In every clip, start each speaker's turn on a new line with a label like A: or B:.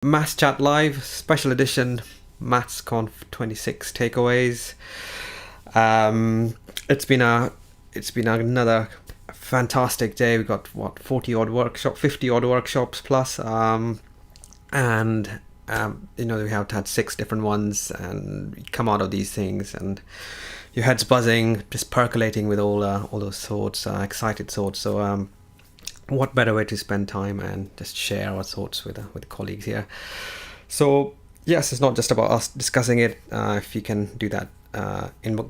A: Maths Chat Live, special edition, Maths Conf 26 takeaways. It's been another fantastic day. We got 50 odd workshops plus, and we have had 6 different ones, and we come out of these things and your head's buzzing, just percolating with all those thoughts, excited thoughts. So what better way to spend time and just share our thoughts with colleagues here. So yes, it's not just about us discussing it. If you can do that,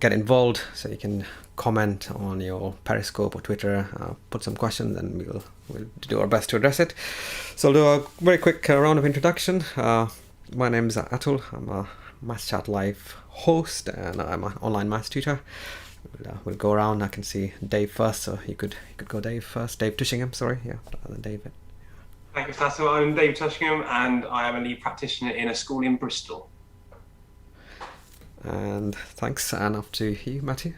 A: get involved, so you can comment on your Periscope or Twitter, put some questions, and we'll do our best to address it. So I'll do a very quick round of introduction. My name is Atul. I'm a Maths Chat Live host, and I'm an online maths tutor. We'll go around. I can see Dave first, so you could go Dave first. Dave Tushingham, sorry, yeah, rather than David.
B: Thank you, Tassel. I'm Dave Tushingham, and I am a lead practitioner in a school in Bristol.
A: And thanks, and up to you, Matthew.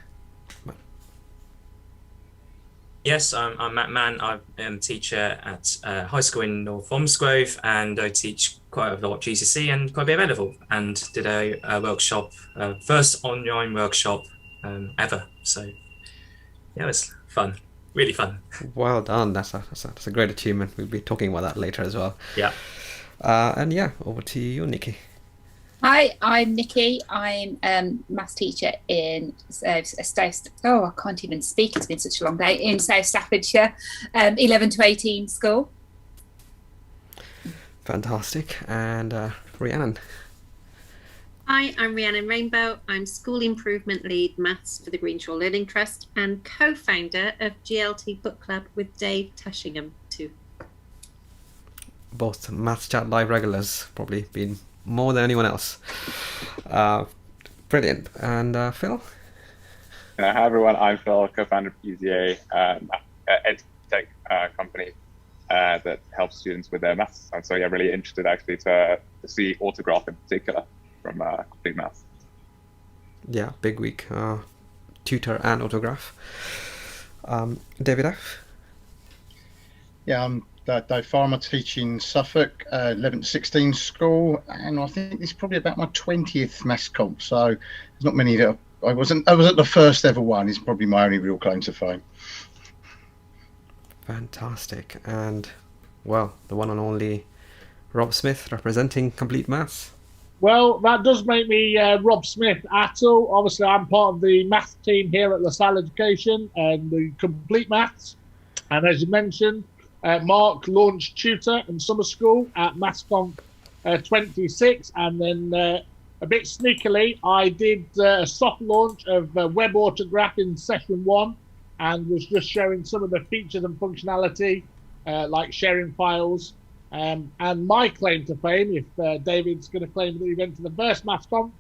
C: Yes, I'm Matt Mann. I'm a teacher at high school in North Ormsgrove, and I teach quite a lot GCSE and quite a bit of A-level, and did a workshop, first online workshop ever. So yeah, it was fun, really fun.
A: Well done. That's a great achievement. We'll be talking about that later as well.
C: Yeah.
A: And yeah, over to you, Nikki.
D: Hi, I'm Nikki. I'm maths teacher in I can't even speak. It's been such a long day. In South Staffordshire, 11 to 18 school.
A: Fantastic. And Rhiannon.
E: Hi, I'm Rhiannon Rainbow. I'm School Improvement Lead Maths for the Greenshaw Learning Trust and co-founder of GLT Book Club with Dave Tushingham too.
A: Both Maths Chat Live regulars, probably been more than anyone else. Brilliant. And Phil?
F: Hi everyone, I'm Phil, co-founder of EZA, EdTech company that helps students with their maths. And so yeah, really interested actually to see autograph in particular from Complete Maths.
A: Yeah, big week. Tutor and autograph. David F?
G: Yeah, I'm Dave Farmer, teaching Suffolk, 11 to 16 school, and I think it's probably about my 20th maths comp, so there's not many that I was at the first ever one. Is probably my only real claim to fame.
A: Fantastic. And well, the one and only Rob Smith representing Complete Maths.
H: Well, that does make me Rob Smith, Atul. Obviously, I'm part of the maths team here at LaSalle Education and the Complete Maths. And as you mentioned, Mark launched Tutor and Summer School at MathsConf 26. And then a bit sneakily, I did a soft launch of Web Autograph in session 1 and was just showing some of the features and functionality, like sharing files. And my claim to fame, if David's going to claim that he went to the first MathsConf,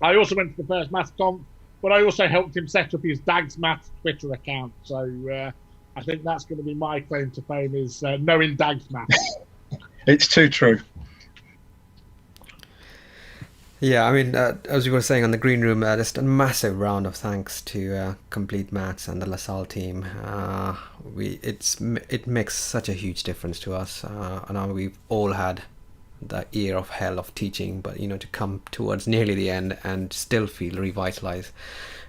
H: I also went to the first MathsConf, but I also helped him set up his Dags Maths Twitter account. So I think that's going to be my claim to fame, is knowing Dags Maths.
G: It's too true.
A: Yeah, I mean, as you were saying on the green room, just a massive round of thanks to Complete Maths and the LaSalle team. It makes such a huge difference to us. I know we've all had the year of hell of teaching, but to come towards nearly the end and still feel revitalized,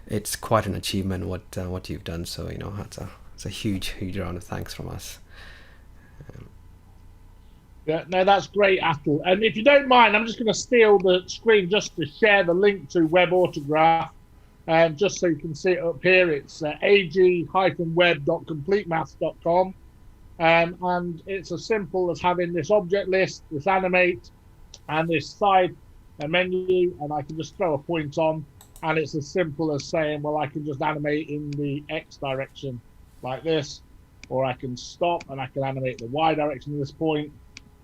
A: it's quite an achievement what you've done. So it's a huge round of thanks from us.
H: Yeah, no, that's great, Atul. And if you don't mind, I'm just going to steal the screen just to share the link to Web Autograph, just so you can see it up here. It's ag-web.completemaths.com, and it's as simple as having this object list, this animate, and this side menu, and I can just throw a point on, and it's as simple as saying, well, I can just animate in the X direction like this, or I can stop and I can animate the Y direction at this point.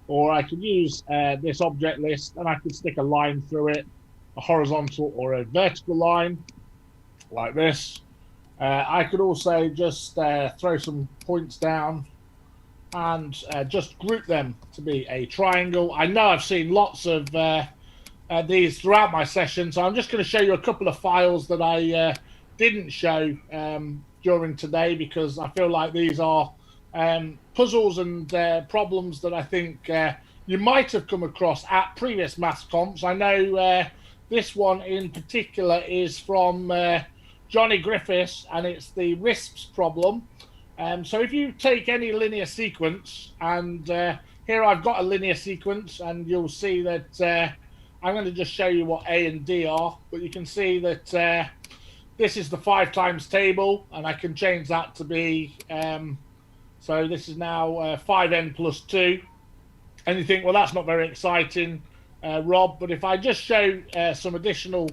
H: Or I could use this object list and I could stick a line through it, a horizontal or a vertical line, like this. I could also just throw some points down and just group them to be a triangle. I know I've seen lots of these throughout my session, so I'm just going to show you a couple of files that I didn't show during today, because I feel like these are puzzles and problems that I think you might have come across at previous maths comps. I know this one in particular is from Johnny Griffiths, and it's the RISPs problem. So if you take any linear sequence, and here I've got a linear sequence, and you'll see that I'm going to just show you what A and D are, but you can see that this is the 5 times table, and I can change that to be, so this is now 5n plus 2. And you think, well, that's not very exciting, Rob, but if I just show some additional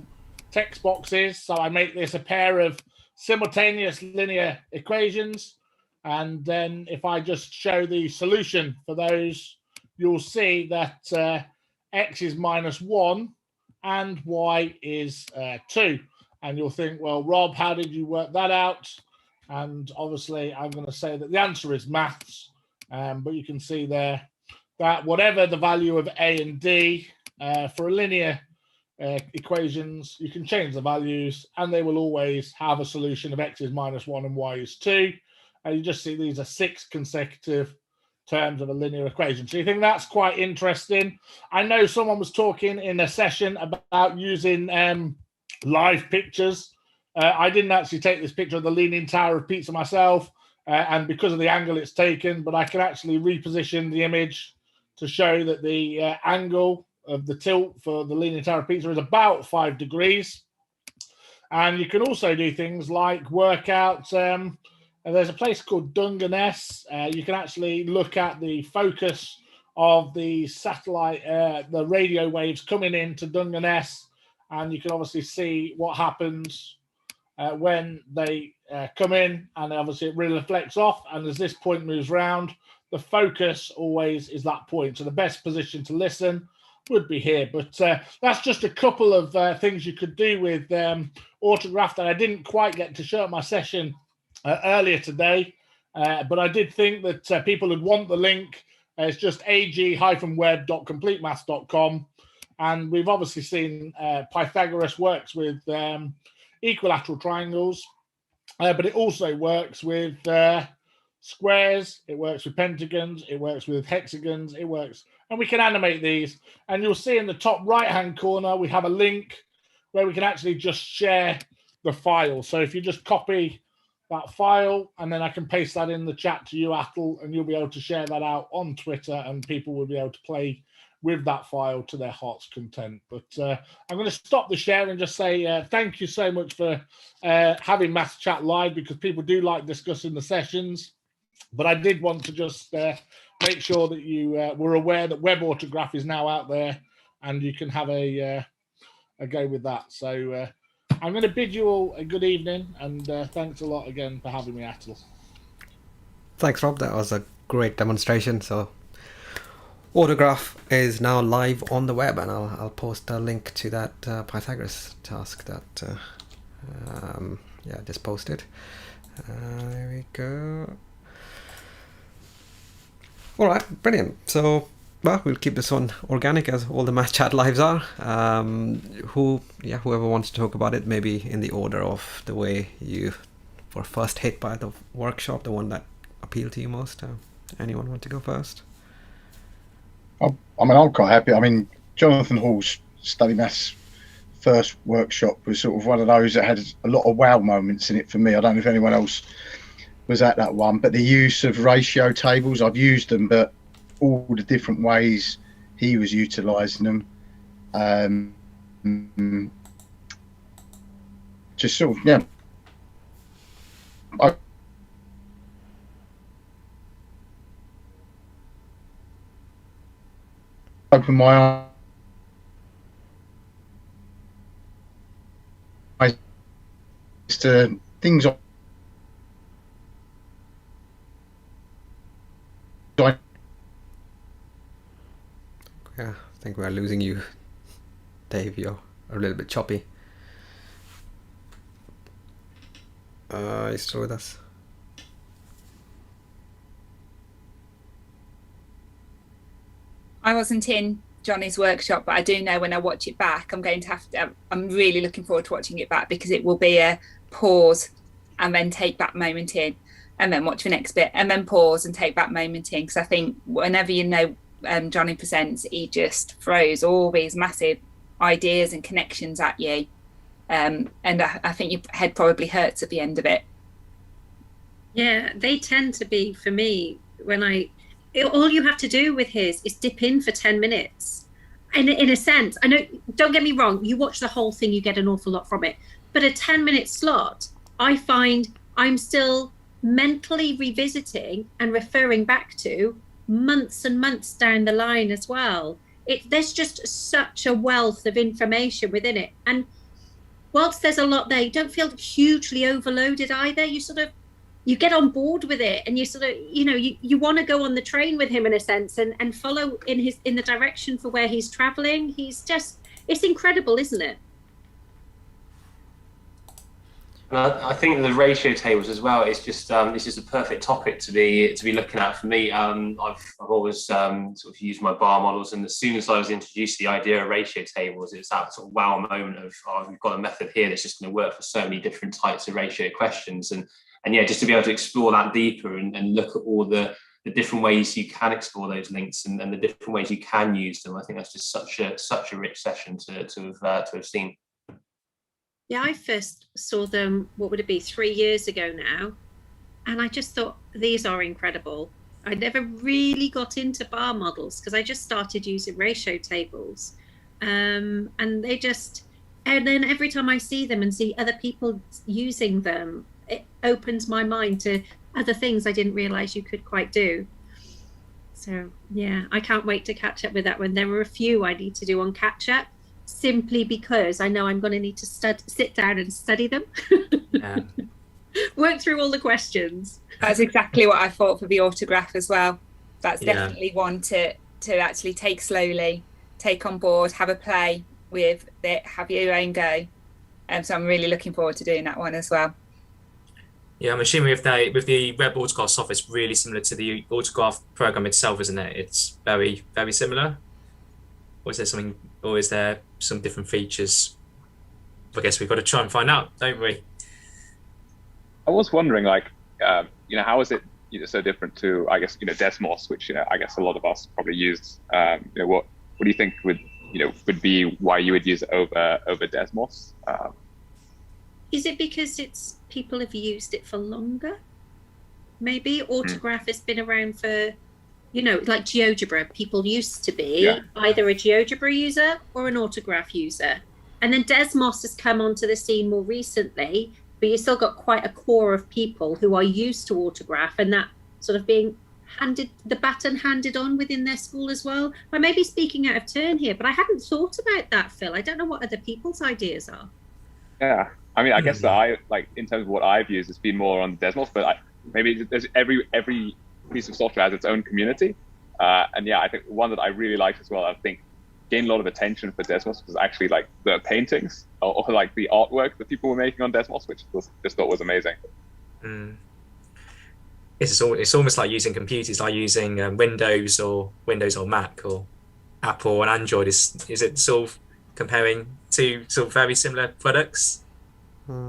H: text boxes, so I make this a pair of simultaneous linear equations, and then if I just show the solution for those, you'll see that x is -1 and y is 2. And you'll think, well, Rob, how did you work that out? And obviously, I'm going to say that the answer is maths. But you can see there that whatever the value of A and D for linear equations, you can change the values, and they will always have a solution of x is -1 and y is 2. And you just see these are 6 consecutive terms of a linear equation. So you think that's quite interesting. I know someone was talking in a session about using live pictures. I didn't actually take this picture of the Leaning Tower of Pisa myself, and because of the angle it's taken, but I can actually reposition the image to show that the angle of the tilt for the Leaning Tower of Pisa is about 5 degrees. And you can also do things like work out, there's a place called Dungeness. You can actually look at the focus of the satellite, the radio waves coming into Dungeness, and you can obviously see what happens when they come in, and obviously it really reflects off, and as this point moves round, the focus always is that point. So the best position to listen would be here. But that's just a couple of things you could do with autograph that I didn't quite get to show at my session earlier today. But I did think that people would want the link. It's just ag-web.completemaths.com. And we've obviously seen Pythagoras works with equilateral triangles, but it also works with squares, it works with pentagons, it works with hexagons, it works, and we can animate these. And you'll see in the top right-hand corner, we have a link where we can actually just share the file. So if you just copy that file, and then I can paste that in the chat to you, Atul, and you'll be able to share that out on Twitter, and people will be able to play with that file to their heart's content. But I'm going to stop the share and just say thank you so much for having Maths Chat live, because people do like discussing the sessions. But I did want to just make sure that you were aware that web autograph is now out there, and you can have a go with that. So I'm going to bid you all a good evening, and thanks a lot again for having me, Atul.
A: Thanks, Rob. That was a great demonstration. So autograph is now live on the web, and I'll post a link to that Pythagoras task that just posted. There we go. All right, brilliant. So, well, we'll keep this one organic as all the Maths Chat lives are. Whoever wants to talk about it, maybe in the order of the way you were first hit by the workshop, the one that appealed to you most. Anyone want to go first?
G: I mean, I'm quite happy. I mean, Jonathan Hall's Study Maths first workshop was sort of one of those that had a lot of wow moments in it for me. I don't know if anyone else was at that one, but the use of ratio tables, I've used them, but all the different ways he was utilising them, just sort of, yeah. Open my eyes to things
A: Yeah, I think we're losing you, Dave. You're a little bit choppy. Are you still with us?
D: I wasn't in Johnny's workshop, but I do know when I watch it back, I'm going to have to, I'm really looking forward to watching it back, because it will be a pause and then take that moment in, and then watch the next bit and then pause and take that moment in. Because I think whenever you know Johnny presents, he just throws all these massive ideas and connections at you. And I think your head probably hurts at the end of it.
E: Yeah, they tend to be, for me, all you have to do with his is dip in for 10 minutes. And in a sense, I know, don't get me wrong, you watch the whole thing, you get an awful lot from it. But a 10-minute slot, I find I'm still mentally revisiting and referring back to months and months down the line as well. There's just such a wealth of information within it. And whilst there's a lot there, you don't feel hugely overloaded either. You get on board with it, and you sort of, you want to go on the train with him in a sense, and follow in the direction for where he's traveling. It's incredible, isn't it?
B: And I think the ratio tables as well. It's just a perfect topic to be looking at for me. I've always sort of used my bar models, and as soon as I was introduced to the idea of ratio tables, it's that sort of wow moment of, oh, we've got a method here that's just going to work for so many different types of ratio questions, and yeah, just to be able to explore that deeper and look at all the different ways you can explore those links and the different ways you can use them. I think that's just such a rich session to have seen.
E: Yeah, I first saw them, what would it be, 3 years ago now, and I just thought, these are incredible. I never really got into bar models because I just started using ratio tables, and then every time I see them and see other people using them, it opens my mind to other things I didn't realize you could quite do. So yeah, I can't wait to catch up with that one. There were a few I need to do on catch up, simply because I know I'm going to need to sit down and study them. Yeah. Work through all the questions.
D: That's exactly what I thought for the autograph as well. That's definitely one to actually take slowly, take on board, have a play with it, have your own go. So I'm really looking forward to doing that one as well.
C: Yeah, I'm assuming with the web autograph software, it's really similar to the autograph program itself, isn't it? It's very, very similar. Or is there some different features? I guess we've got to try and find out, don't we?
F: I was wondering, how is it so different to, I guess, Desmos, which I guess a lot of us probably used. What do you think would be why you would use it over Desmos?
E: Is it because people have used it for longer? Maybe autograph has been around for, like GeoGebra. People used to be either a GeoGebra user or an autograph user. And then Desmos has come onto the scene more recently, but you've still got quite a core of people who are used to autograph, and that sort of being the baton handed on within their school as well. I may be speaking out of turn here, but I hadn't thought about that, Phil. I don't know what other people's ideas are.
F: Yeah. I mean, I guess that in terms of what I've used, it's been more on Desmos, but maybe there's every piece of software has its own community. And yeah, I think one that I really liked as well, I think gained a lot of attention for Desmos was actually like the paintings or like the artwork that people were making on Desmos, which I just thought was amazing.
C: It's almost like using computers, like using Windows or Mac or Apple and Android. Is it sort of comparing two sort of very similar products?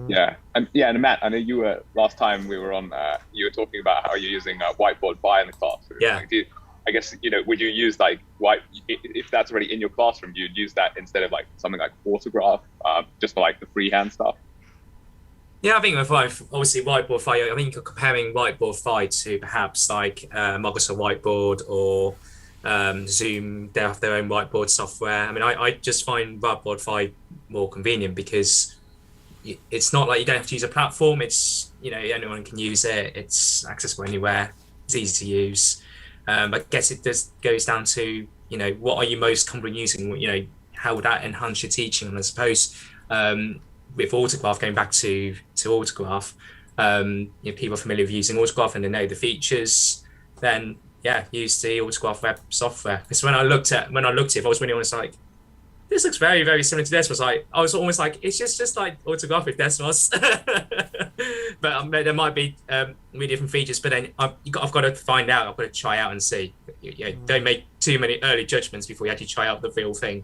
F: Yeah, and Matt, I know you were last time we were on. You were talking about how you're using Whiteboard in the classroom.
C: Yeah.
F: I guess would you use if that's already in your classroom, you'd use that instead of like something like Autograph, just for like the freehand stuff?
C: Yeah, I think obviously Whiteboard 5. I think you're comparing Whiteboard 5 to perhaps like Microsoft Whiteboard or Zoom. They have their own Whiteboard software. I mean, I just find Whiteboard 5 more convenient because it's not like you don't have to use a platform. It's anyone can use it. It's accessible anywhere. It's easy to use. I guess it just goes down to what are you most comfortable using. How would that enhance your teaching? And I suppose with Autograph, going back to Autograph, people are familiar with using Autograph and they know the features. Then use the Autograph web software. Because when I looked at it, if I was really honest, like, this looks very, very similar to Desmos. I was almost like, it's just like Autograph with Desmos. But there might be really different features. But then I've got to find out. I've got to try out and see. Don't make too many early judgments before you actually try out the real thing.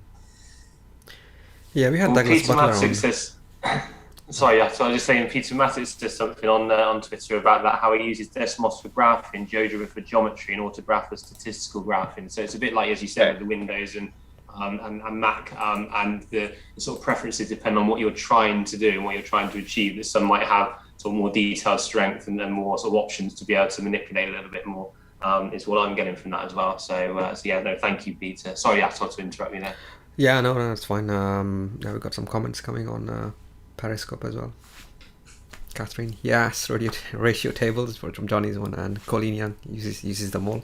A: Yeah, we had Douglas Butler on.
B: Sorry, yeah. So I was just saying, Peter Matt's just something on Twitter about that, how he uses Desmos for graphing, GeoGebra for geometry, and Autograph for statistical graphing. So it's a bit like, as you said, with the Windows and Mac, and the sort of preferences depend on what you're trying to do and what you're trying to achieve. That some might have sort of more detailed strength and then more sort of options to be able to manipulate a little bit more. Is what I'm getting from that as well. So yeah, no, thank you, Peter. Sorry, I thought to interrupt you there.
A: Yeah, no, that's fine. Yeah, we've got some comments coming on Periscope as well. Catherine, yes, ratio tables from Johnny's one, and Colleen uses them all.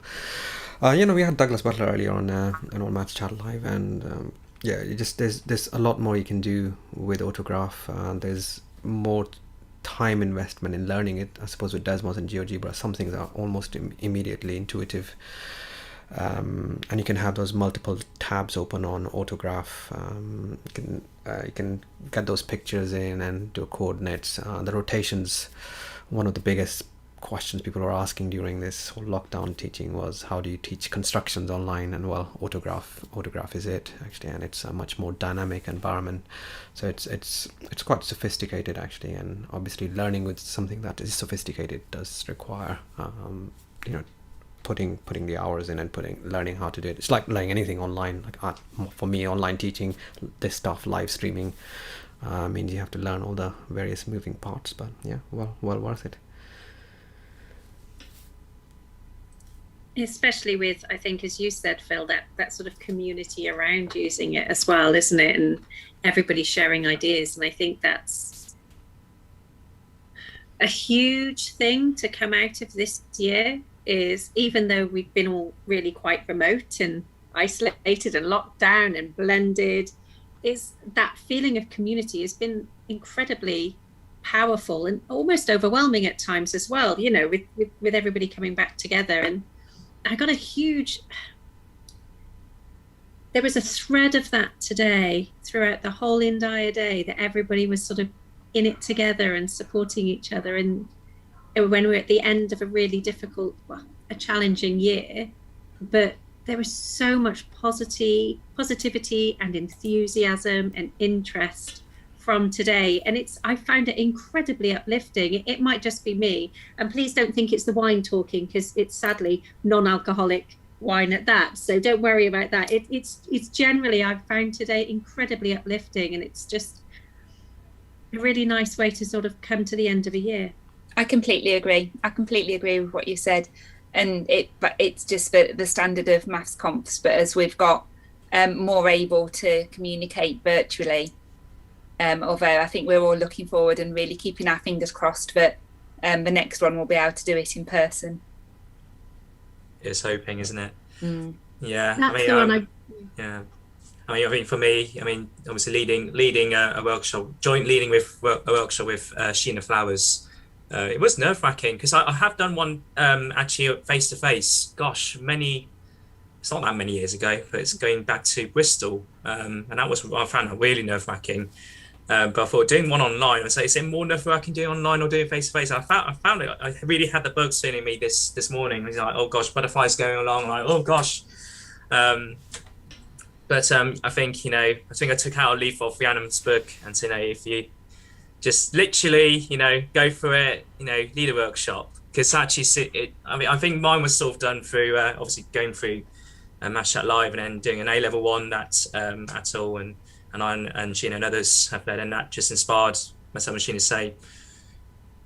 A: We had Douglas Butler earlier on Maths Chat Live, and yeah, there's a lot more you can do with Autograph. There's more time investment in learning it. I suppose with Desmos and GeoGebra, some things are almost immediately intuitive. And you can have those multiple tabs open on Autograph. You can get those pictures in and do coordinates. The rotations, one of the biggest questions people were asking during this whole lockdown teaching was, how do you teach constructions online? And well, Autograph is it actually, and it's a much more dynamic environment. So it's quite sophisticated actually, and obviously learning with something that is sophisticated does require putting the hours in and learning how to do it. It's like learning anything online. Like for me, online teaching, this stuff, live streaming, means you have to learn all the various moving parts. But yeah, well worth it.
E: Especially with, I think, as you said, Phil, that sort of community around using it as well, isn't it? And everybody sharing ideas. And I think that's a huge thing to come out of this year. Is even though we've been all really quite remote and isolated and locked down and blended, is that feeling of community has been incredibly powerful and almost overwhelming at times as well, with everybody coming back together. And I got there was a thread of that today throughout the whole entire day, that everybody was sort of in it together and supporting each other. And when we're at the end of a really difficult, a challenging year, but there was so much positivity and enthusiasm and interest from today. And I found it incredibly uplifting. It might just be me. And please don't think it's the wine talking, because it's sadly non-alcoholic wine at that. So don't worry about that. It's generally, I've found today incredibly uplifting, and it's just a really nice way to sort of come to the end of a year.
D: I completely agree with what you said, and it's just the standard of maths comps. But as we've got more able to communicate virtually, although I think we're all looking forward and really keeping our fingers crossed that the next one will be able to do it in person.
C: It's hoping, isn't it?
E: Yeah, that's the one.
C: Yeah. I mean, for me, obviously leading a workshop, joint leading with a workshop with Sheena Flowers. It was nerve-wracking, because I have done one actually face-to-face. Gosh, it's not that many years ago, but it's going back to Bristol, and that was, I found that really nerve-wracking. But I thought doing one online, I say, is it more nerve-wracking doing online or doing face-to-face? I found it. I really had the bugs feeling me this morning. It was like, oh gosh, butterflies going along, like, oh gosh. But I think I took out a leaf off Rhiannon's book and said, if you just literally, go for it, lead a workshop. Because actually, I think mine was sort of done through, obviously going through Maths Chat Live and then doing an A-level one that's at all. And Sheena and others have led, and that just inspired myself and Sheena to say,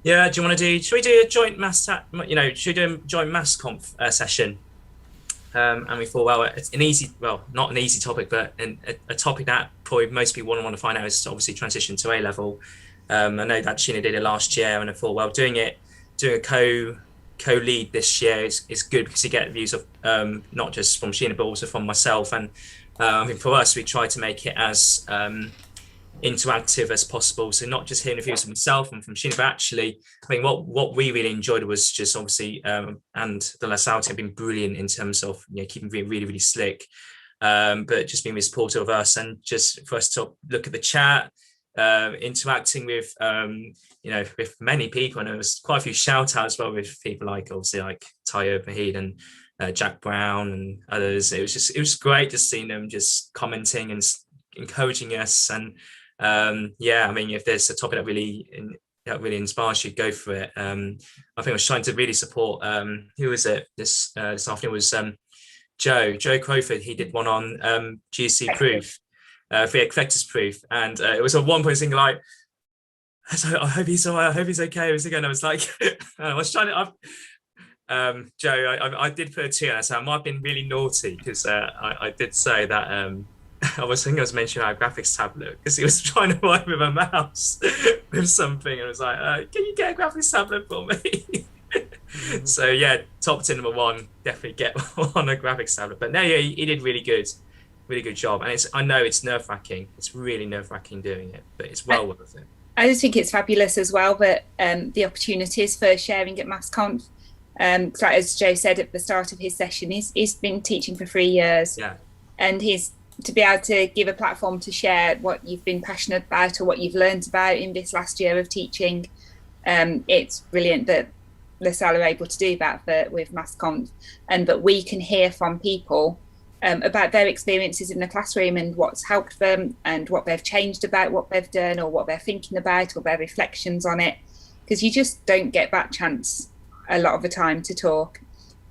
C: yeah, should we do a joint maths should we do a joint maths conf session? And we thought, well, it's not an easy topic, but a topic that probably most people want to find out is obviously transition to A-level. I know that Sheena did it last year, and I thought, well, doing a co-lead this year is good, because you get views of not just from Sheena but also from myself. And I think for us, we try to make it as interactive as possible, so not just hearing the views from myself and from Sheena, but actually I think what we really enjoyed was just obviously and the Lasauti have been brilliant in terms of keeping it really, really slick, but just being really supportive of us, and just for us to look at the chat, interacting with with many people. And there was quite a few shout outs as well with people like obviously like Tayo Mahid and Jack Brown and others. It was great just seeing them just commenting and encouraging us, and Yeah, I mean, if there's a topic that really inspires you, go for it. I think I was trying to really support, who was it this afternoon, was Joe Crowford. He did one on GC proof, vectors proof, and it was a 1 point thing like, I hope he's all right, I hope he's okay. And I was like, I was trying to, Joe, I did put a 2, and I said I might have been really naughty, because I did say that I was mentioning our graphics tablet, because he was trying to write with a mouse with something, and I was like, can you get a graphics tablet for me? So yeah, top tip number 1, definitely get on a graphics tablet. But no, yeah, he did really good job, and I know it's nerve-wracking. It's really nerve-wracking doing it, but it's well worth it.
D: I just think it's fabulous as well that the opportunities for sharing at MassConf. As Joe said at the start of his session, he's been teaching for 3 years, and he's to be able to give a platform to share what you've been passionate about or what you've learned about in this last year of teaching. It's brilliant that LaSalle are able to do that with MassConf, and that we can hear from people about their experiences in the classroom and what's helped them and what they've changed about what they've done or what they're thinking about or their reflections on it, because you just don't get that chance a lot of the time to talk.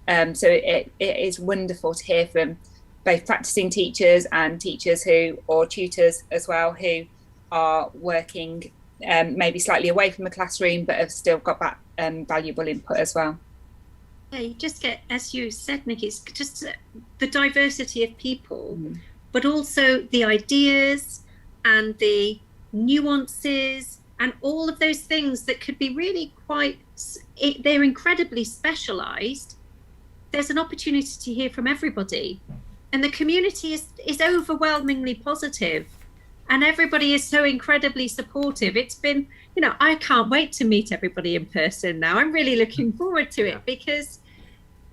D: So it is wonderful to hear from both practicing teachers and teachers or tutors as well, who are working maybe slightly away from the classroom but have still got that valuable input as well.
E: Yeah, you just get, as you said, Nick, it's just the diversity of people, but also the ideas and the nuances and all of those things that could be really they're incredibly specialised. There's an opportunity to hear from everybody, and the community is overwhelmingly positive, and everybody is so incredibly supportive. It's been, I can't wait to meet everybody in person now. I'm really looking forward to it, because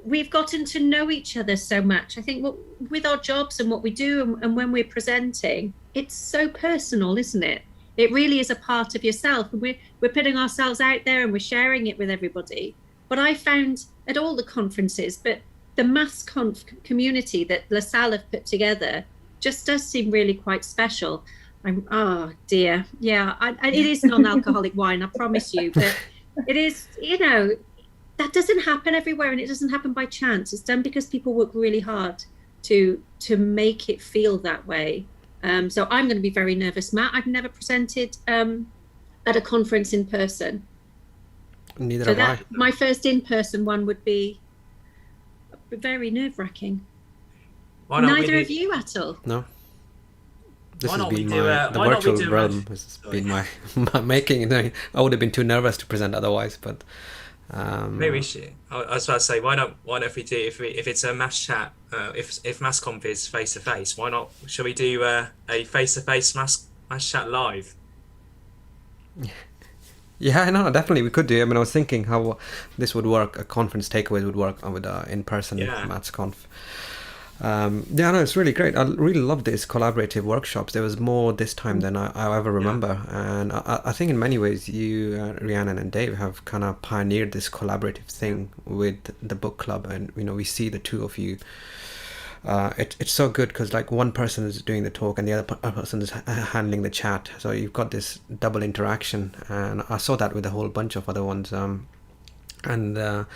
E: we've gotten to know each other so much. I think with our jobs and what we do and when we're presenting, it's so personal, isn't it? It really is a part of yourself, and we're putting ourselves out there and we're sharing it with everybody. But I found at all the conferences, but the MassConf community that LaSalle have put together just does seem really quite special. Oh dear, yeah, it is non-alcoholic wine, I promise you, but it is, that doesn't happen everywhere, and it doesn't happen by chance. It's done because people work really hard to make it feel that way. So I'm going to be very nervous, Matt. I've never presented at a conference in person.
A: Neither have I.
E: My first in-person one would be very nerve-wracking. Neither of you at all?
A: No. This has been the virtual realm has been my making. I would have been too nervous to present otherwise, but
C: maybe we should. I was about to say, why not if we do, if it's a mass chat, if MassConf is face to face, why not? Shall we do a face to face mass chat live?
A: Yeah, no, definitely we could do. I mean, I was thinking how this would work. A conference takeaways would work with in-person MassConf. Yeah, no, it's really great. I really love these collaborative workshops. There was more this time than I ever remember, and I think in many ways you, Rhiannon and Dave, have kind of pioneered this collaborative thing with the book club, and we see the two of you. It's so good because like one person is doing the talk and the other person is handling the chat, so you've got this double interaction, and I saw that with a whole bunch of other ones, and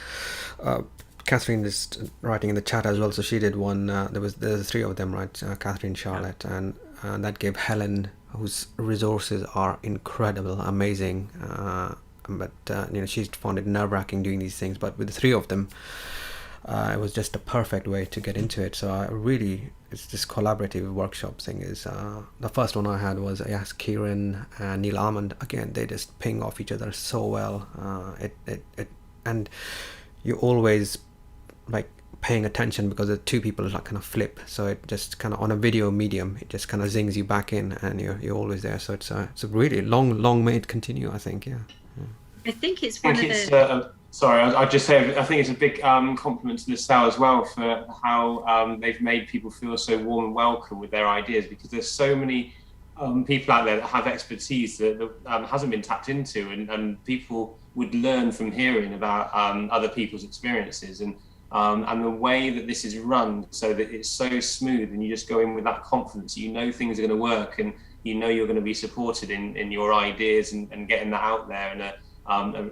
A: Catherine is writing in the chat as well, so she did one. There's 3 of them, right? Catherine, Charlotte, and that gave Helen, whose resources are incredible, amazing. But she found it nerve-wracking doing these things. But with the 3 of them, it was just a perfect way to get into it. So it's this collaborative workshop thing. Is the first one I had was Kieran and Neil Almond. Again, they just ping off each other so well. And you always like paying attention because the 2 people like kind of flip, so it just kind of on a video medium it just kind of zings you back in, and you're always there. So it's a really long may it continue, I think.
E: I think it's one of the
B: sorry, I'd just say I think it's a big compliment to LaSalle as well for how they've made people feel so warm and welcome with their ideas, because there's so many people out there that have expertise that hasn't been tapped into, and people would learn from hearing about other people's experiences, and the way that this is run so that it's so smooth, and you just go in with that confidence, things are going to work, and you know you're going to be supported in your ideas and getting that out there in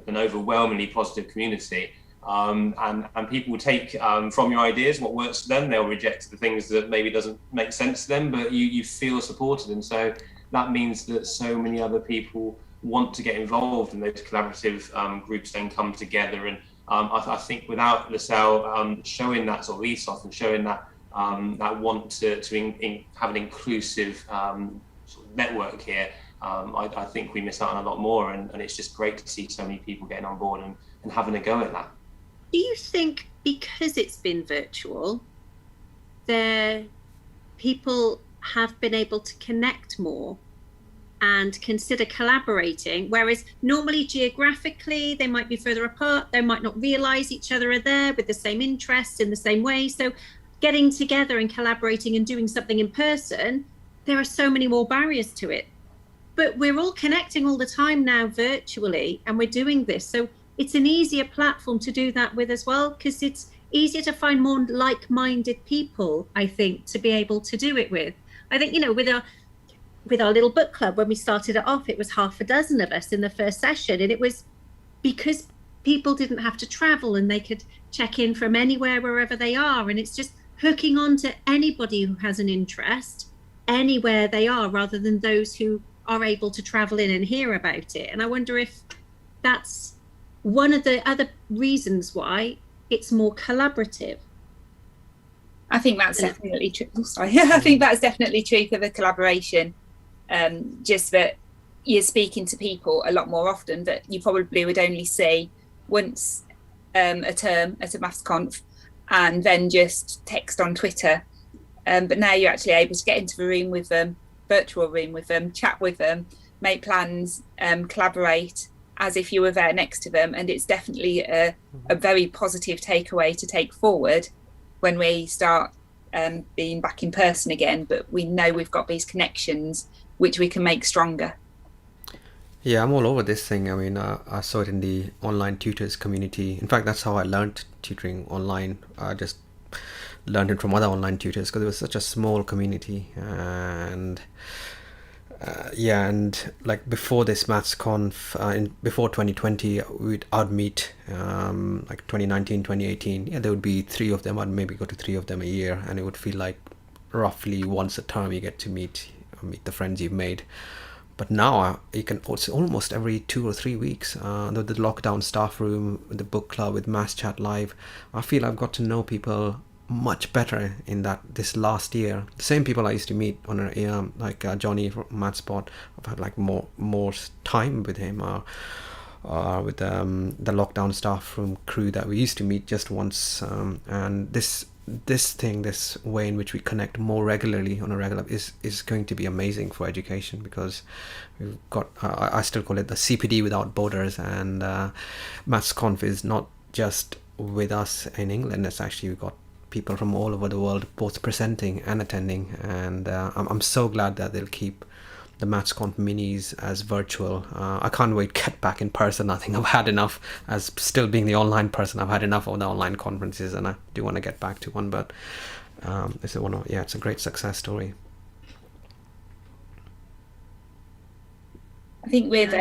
B: an overwhelmingly positive community. And people will take from your ideas what works for them. They'll reject the things that maybe doesn't make sense to them, but you feel supported. And so that means that so many other people want to get involved, and those collaborative groups then come together. And I think without LaSalle showing that sort of ethos and showing that want to have an inclusive sort of network here, I think we miss out on a lot more. And it's just great to see so many people getting on board and having a go at that.
E: Do you think because it's been virtual, people have been able to connect more and consider collaborating, whereas normally geographically they might be further apart, they might not realize each other are there with the same interests in the same way? So getting together and collaborating and doing something in person, there are so many more barriers to it. But we're all connecting all the time now virtually, and we're doing this. So it's an easier platform to do that with as well, because it's easier to find more like-minded people, I think, to be able to do it with. I think, with our little book club, when we started it off, it was half a dozen of us in the first session. And it was because people didn't have to travel and they could check in from anywhere, wherever they are. And it's just hooking on to anybody who has an interest anywhere they are, rather than those who are able to travel in and hear about it. And I wonder if that's one of the other reasons why it's more collaborative.
D: I think that's definitely true. Oh, sorry. I think that's definitely true for the collaboration. Just that you're speaking to people a lot more often that you probably would only see once a term at a maths conf, and then just text on Twitter. But now you're actually able to get into the room with them, virtual room with them, chat with them, make plans, collaborate as if you were there next to them. And it's definitely a very positive takeaway to take forward when we start being back in person again. But we know we've got these connections which we can make stronger.
A: Yeah, I'm all over this thing. I mean, I saw it in the online tutors community. In fact, that's how I learned tutoring online. I just learned it from other online tutors because it was such a small community. And and like before this MathsConf, before 2020, I'd meet like 2019, 2018. Yeah, there would be 3 of them. I'd maybe go to 3 of them a year, and it would feel like roughly once a term you get to meet the friends you've made. But now you can also almost every 2 or 3 weeks. The lockdown staff room, the book club with Maths Chat Live, I feel I've got to know people much better in this last year. The same people I used to meet on like Johnny from MathSpot, I've had like more time with him, with the lockdown staff room crew that we used to meet just once, and this way in which we connect more regularly on a regular is going to be amazing for education, because we've got I still call it the CPD without borders, and MathsConf is not just with us in England. It's actually, we've got people from all over the world both presenting and attending, and I'm so glad that they'll keep the MathsConf minis as virtual. I can't wait to get back in person. I think I've had enough, as still being the online person, I've had enough of the online conferences, and I do want to get back to one. But it's a great success story.
D: I think with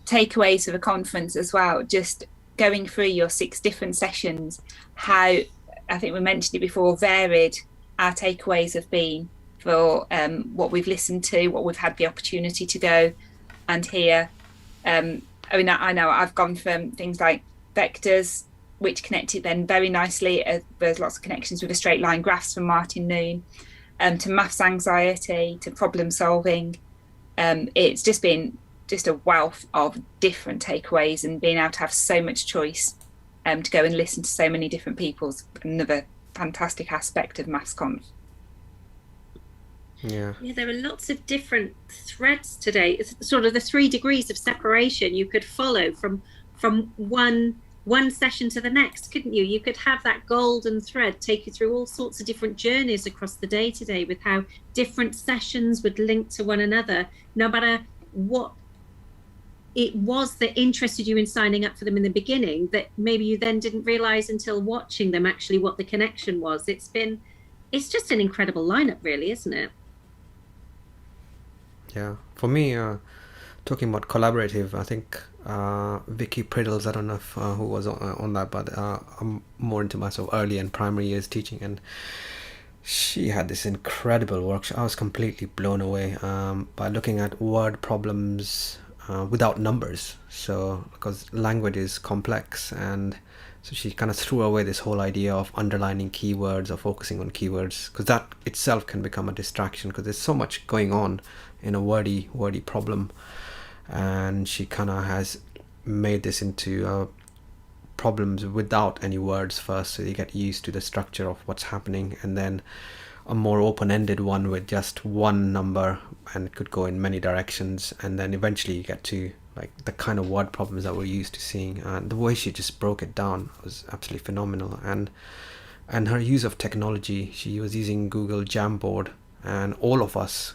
D: takeaways of a conference as well, just going through your 6 different sessions, how, I think we mentioned it before, varied our takeaways have been for what we've listened to, what we've had the opportunity to go and hear. I mean, I know I've gone from things like vectors, which connected then very nicely. There's lots of connections with the straight line graphs from Martin Noon, to maths anxiety, to problem solving. It's just been just a wealth of different takeaways, and being able to have so much choice to go and listen to so many different people's another fantastic aspect of MathsConf.
E: Yeah, there are lots of different threads today. It's sort of the 3 degrees of separation you could follow from one session to the next, couldn't you? You could have that golden thread take you through all sorts of different journeys across the day today, with how different sessions would link to one another, no matter what it was that interested you in signing up for them in the beginning, that maybe you then didn't realize until watching them actually what the connection was. It's just an incredible lineup, really, isn't it?
A: Yeah, for me, talking about collaborative, I think Vicky Priddles, I don't know if, who was on that, but I'm more into my sort of early and primary years teaching, and she had this incredible workshop. I was completely blown away by looking at word problems without numbers. So, because language is complex, and so she kind of threw away this whole idea of underlining keywords or focusing on keywords, because that itself can become a distraction, because there's so much going on in a wordy problem. And she kind of has made this into problems without any words first, so you get used to the structure of what's happening, and then a more open-ended one with just one number, and it could go in many directions, and then eventually you get to like the kind of word problems that we're used to seeing. And the way she just broke it down was absolutely phenomenal. And her use of technology, she was using Google Jamboard, and all of us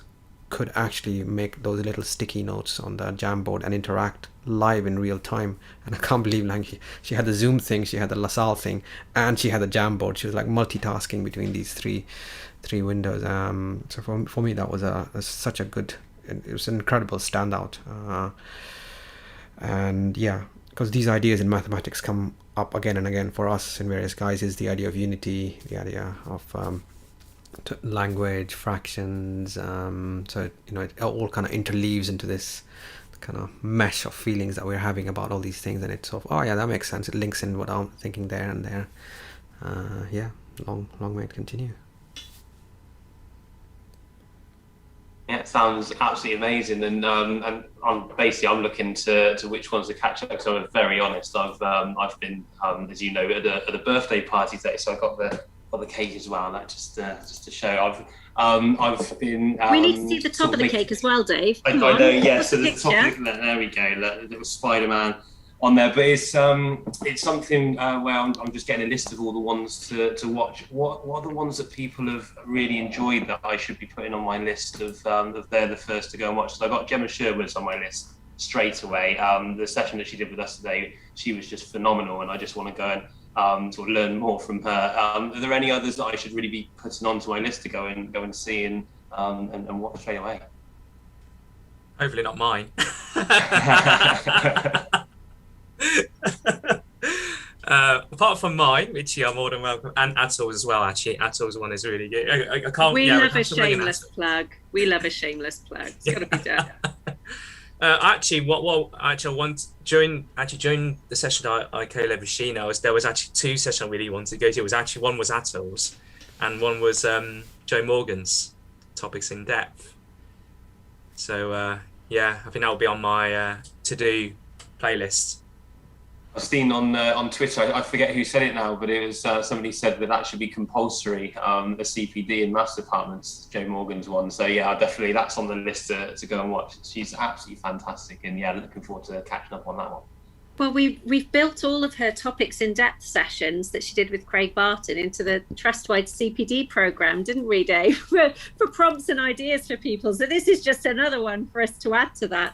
A: could actually make those little sticky notes on the Jamboard and interact live in real time. And I can't believe, like, she had the Zoom thing, she had the LaSalle thing, and she had the Jamboard. She was like multitasking between these three windows. So for me, that was such a good, it was an incredible standout. And yeah, because these ideas in mathematics come up again and again for us in various guises. The idea of unity, the idea of language, fractions, so it all kind of interleaves into this kind of mesh of feelings that we're having about all these things, and it's sort of, oh yeah, that makes sense, it links in what I'm thinking there and there. Yeah, long may it continue.
B: Yeah, it sounds absolutely amazing, and I'm looking to which ones to catch up, because I'm very honest. I've been as you know, at the birthday party today, so I got the cake as well. That just to show I've been.
E: We need to see the top of the cake as well, Dave.
B: I know, yeah. So the top, there we go. Little Spider-Man on there, but it's something where I'm just getting a list of all the ones to watch. What are the ones that people have really enjoyed that I should be putting on my list of they're the first to go and watch? So I got Gemma Sherwood's on my list straight away. The session that she did with us today, she was just phenomenal, and I just want to go and sort of learn more from her. Are there any others that I should really be putting onto my list to go and see and watch straight away?
C: Hopefully not mine. Apart from mine, which you are more than welcome, and Atol's as well. Actually, Atol's one is really good. I can't.
E: We love a shameless plug. We love a shameless plug. It's got to be done.
C: Actually, during the session that I co-led with Sheena, there was actually two sessions I really wanted to go to. It was actually, one was Atol's, and one was Joe Morgan's Topics in Depth. So yeah, I think that will be on my to-do playlist.
B: I've seen on Twitter, I forget who said it now, but it was somebody said that should be compulsory, a CPD in maths departments, Joe Morgan's one. So yeah, definitely that's on the list to go and watch. She's absolutely fantastic, and yeah, looking forward to catching up on that one.
E: Well, we've built all of her Topics in Depth sessions that she did with Craig Barton into the Trustwide CPD program, didn't we, Dave? for prompts and ideas for people. So this is just another one for us to add to that.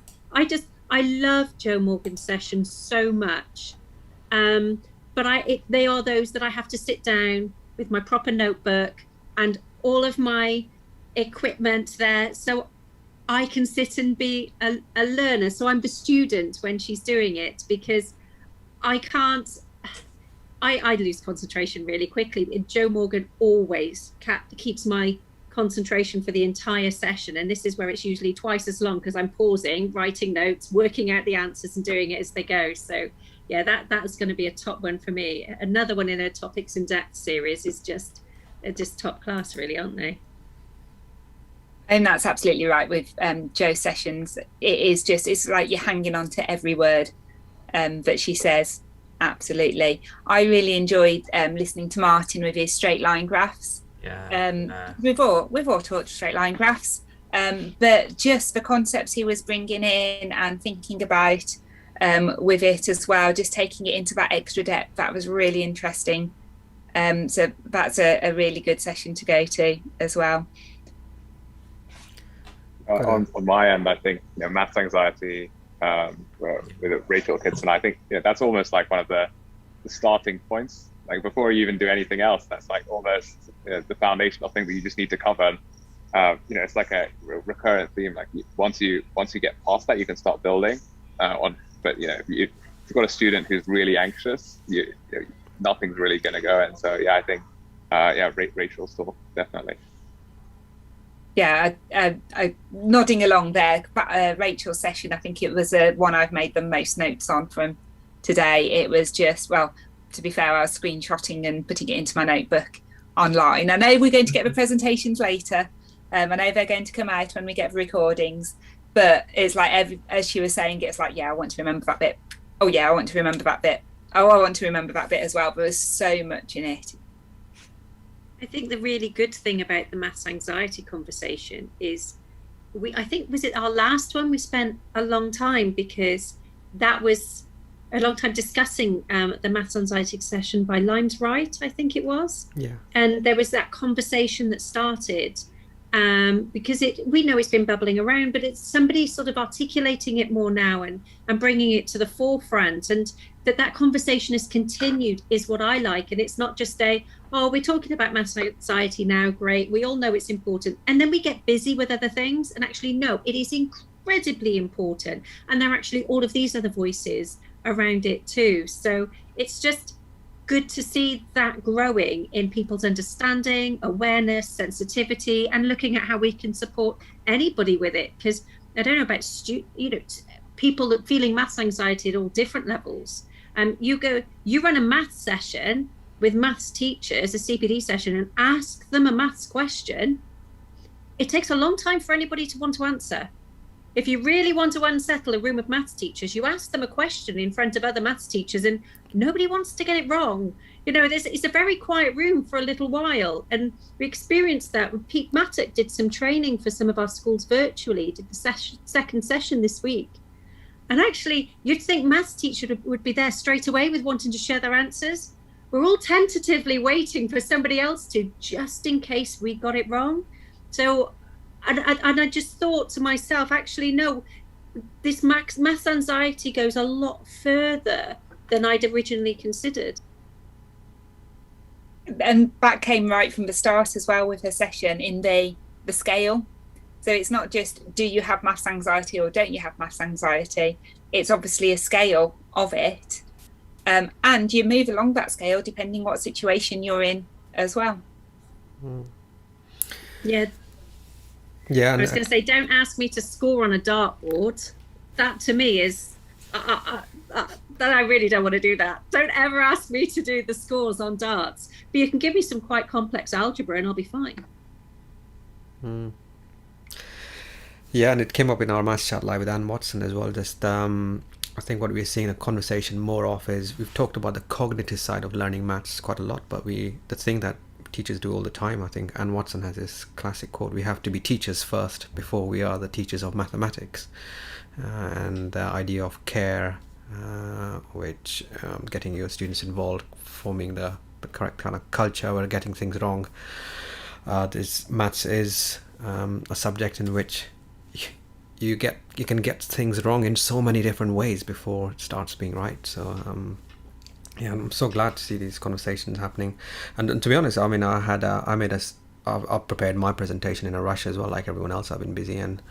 E: I love Joe Morgan's sessions so much, but they are those that I have to sit down with my proper notebook and all of my equipment there, so I can sit and be a learner. So I'm the student when she's doing it, because I lose concentration really quickly. Joe Morgan always keeps my concentration for the entire session, and this is where it's usually twice as long, because I'm pausing, writing notes, working out the answers and doing it as they go. So yeah, that's going to be a top one for me. Another one in her Topics in Depth series is just top class, really, aren't they?
D: And that's absolutely right with Joe's sessions. It's like you're hanging on to every word that she says. Absolutely. I really enjoyed listening to Martin with his straight line graphs.
C: Yeah.
D: We've all taught straight line graphs, but just the concepts he was bringing in and thinking about with it as well, just taking it into that extra depth, that was really interesting. So that's a really good session to go to as well.
F: On my end, I think maths anxiety with Rachel Kitson, I think that's almost like one of the starting points. Like before you even do anything else, that's like almost the foundational thing that you just need to cover. it's like a recurrent theme. Like once you get past that, you can start building on. But if you've got a student who's really anxious, nothing's really going to go. And so I think Rachel's still definitely.
D: Yeah, I nodding along there. Rachel's session, I think it was one I've made the most notes on from today. It was just, well, to be fair, I was screenshotting and putting it into my notebook online. I know we're going to get the presentations later. I know they're going to come out when we get the recordings, but it's like, as she was saying, it's like, yeah, I want to remember that bit. Oh yeah, I want to remember that bit. Oh, I want to remember that bit as well. But there's so much in it.
E: I think the really good thing about the maths anxiety conversation is I think, was it our last one? We spent a long time, because that was a long time discussing the maths anxiety session by Limes Wright, I think it was.
A: Yeah.
E: And there was that conversation that started because we know it's been bubbling around, but it's somebody sort of articulating it more now and bringing it to the forefront, and that conversation has continued is what I like. And it's not just we're talking about maths anxiety now, great, we all know it's important, and then we get busy with other things. And actually, no, it is incredibly important, and there are actually all of these other voices around it too. So it's just good to see that growing in people's understanding, awareness, sensitivity, and looking at how we can support anybody with it. Because I don't know about people feeling maths anxiety at all different levels. You run a maths session with maths teachers, a CPD session, and ask them a maths question. It takes a long time for anybody to want to answer. If you really want to unsettle a room of maths teachers, you ask them a question in front of other maths teachers, and nobody wants to get it wrong. It's a very quiet room for a little while. And we experienced that when Pete Mattock did some training for some of our schools virtually, did the second session this week. And actually, you'd think maths teacher would be there straight away with wanting to share their answers. We're all tentatively waiting for somebody else to, just in case we got it wrong. So, and I just thought to myself, actually, no, this maths anxiety goes a lot further than I'd originally considered.
D: And that came right from the start as well with her session in the scale. So it's not just, do you have maths anxiety or don't you have maths anxiety? It's obviously a scale of it. And you move along that scale depending what situation you're in as well.
E: Yeah.
A: Yeah.
E: I was going to say, don't ask me to score on a dartboard. That to me is, that I really don't want to do that. Don't ever ask me to do the scores on darts. But you can give me some quite complex algebra and I'll be fine.
A: Yeah, and it came up in our maths chat live with Anne Watson as well. Just I think what we're seeing a conversation more of is, we've talked about the cognitive side of learning maths quite a lot, but the thing that teachers do all the time, I think Anne Watson has this classic quote, we have to be teachers first before we are the teachers of mathematics. And the idea of care, which getting your students involved, forming the correct kind of culture where getting things wrong. This maths is a subject in which you can get things wrong in so many different ways before it starts being right. So yeah, I'm so glad to see these conversations happening. And to be honest, I mean, I've prepared my presentation in a rush as well, like everyone else. I've been busy, and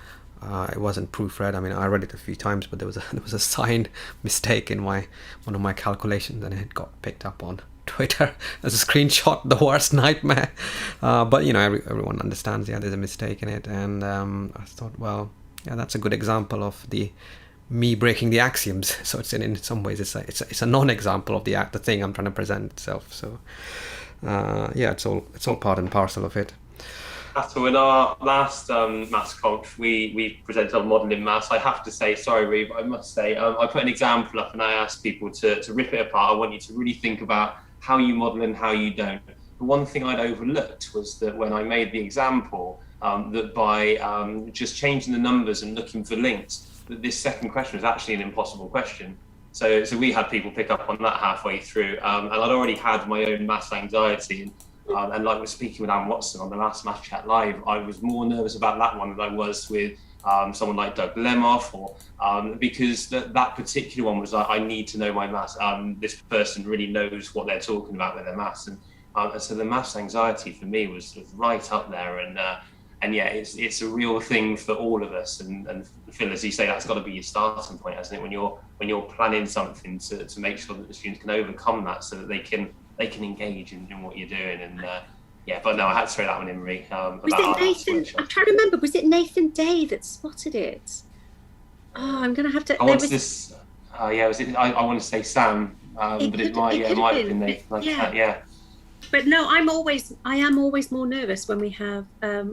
A: it wasn't proofread. I mean, I read it a few times, but there was a sign mistake in one of my calculations, and it got picked up on Twitter as a screenshot. The worst nightmare. But everyone understands. Yeah, there's a mistake in it, and I thought, well, yeah, that's a good example of me breaking the axioms. So it's in some ways it's a non-example of the thing I'm trying to present itself. So yeah, it's all part and parcel of it.
B: So in our last maths conf, we presented on modelling maths. I have to say, sorry, Ree, but I must say, I put an example up and I asked people to rip it apart. I want you to really think about how you model and how you don't. The one thing I'd overlooked was that when I made the example, that by just changing the numbers and looking for links, that this second question was actually an impossible question. So we had people pick up on that halfway through, and I'd already had my own maths anxiety. And like we're speaking with Anne Watson on the last Maths Chat Live, I was more nervous about that one than I was with someone like Doug Lemoff, or because that particular one was like, I need to know my maths. This person really knows what they're talking about with their maths, and so the maths anxiety for me was right up there. And yeah, it's a real thing for all of us. And Phil, as you say, that's got to be your starting point, hasn't it? When you're planning something to make sure that the students can overcome that, so that they can engage in what you're doing. And yeah, but no, I had to throw that one in, Marie.
E: Was it Nathan? I'm trying to remember. Was it Nathan Day that spotted it? Oh, I'm going to have to.
B: Yeah, was it? I want to say Sam, but it might have been Nathan. Yeah.
E: But no, I am always more nervous when we have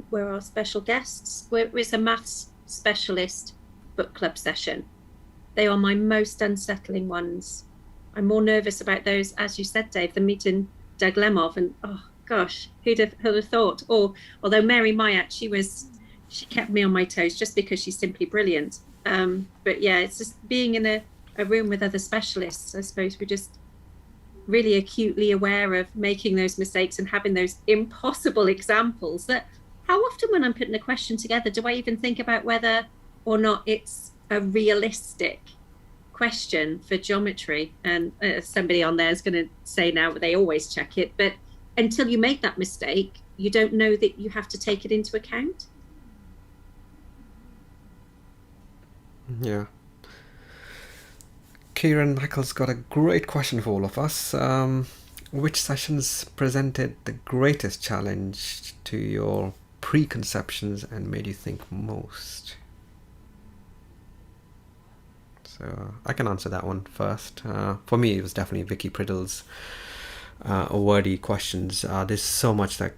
E: where our special guests. Where it's a maths specialist book club session. They are my most unsettling ones. I'm more nervous about those, as you said, Dave, than meeting Doug Lemov. And oh gosh, who'd have thought? Or although Mary Myatt, she kept me on my toes just because she's simply brilliant. But yeah, it's just being in a room with other specialists. I suppose we're just really acutely aware of making those mistakes and having those impossible examples. That how often when I'm putting a question together do I even think about whether or not it's a realistic question for geometry? And somebody on there is going to say now they always check it, but until you make that mistake, you don't know that you have to take it into account.
A: Yeah. Kieran Michael's got a great question for all of us. Which sessions presented the greatest challenge to your preconceptions and made you think most? So I can answer that one first. For me, it was definitely Vicky Priddle's wordy questions. There's so much that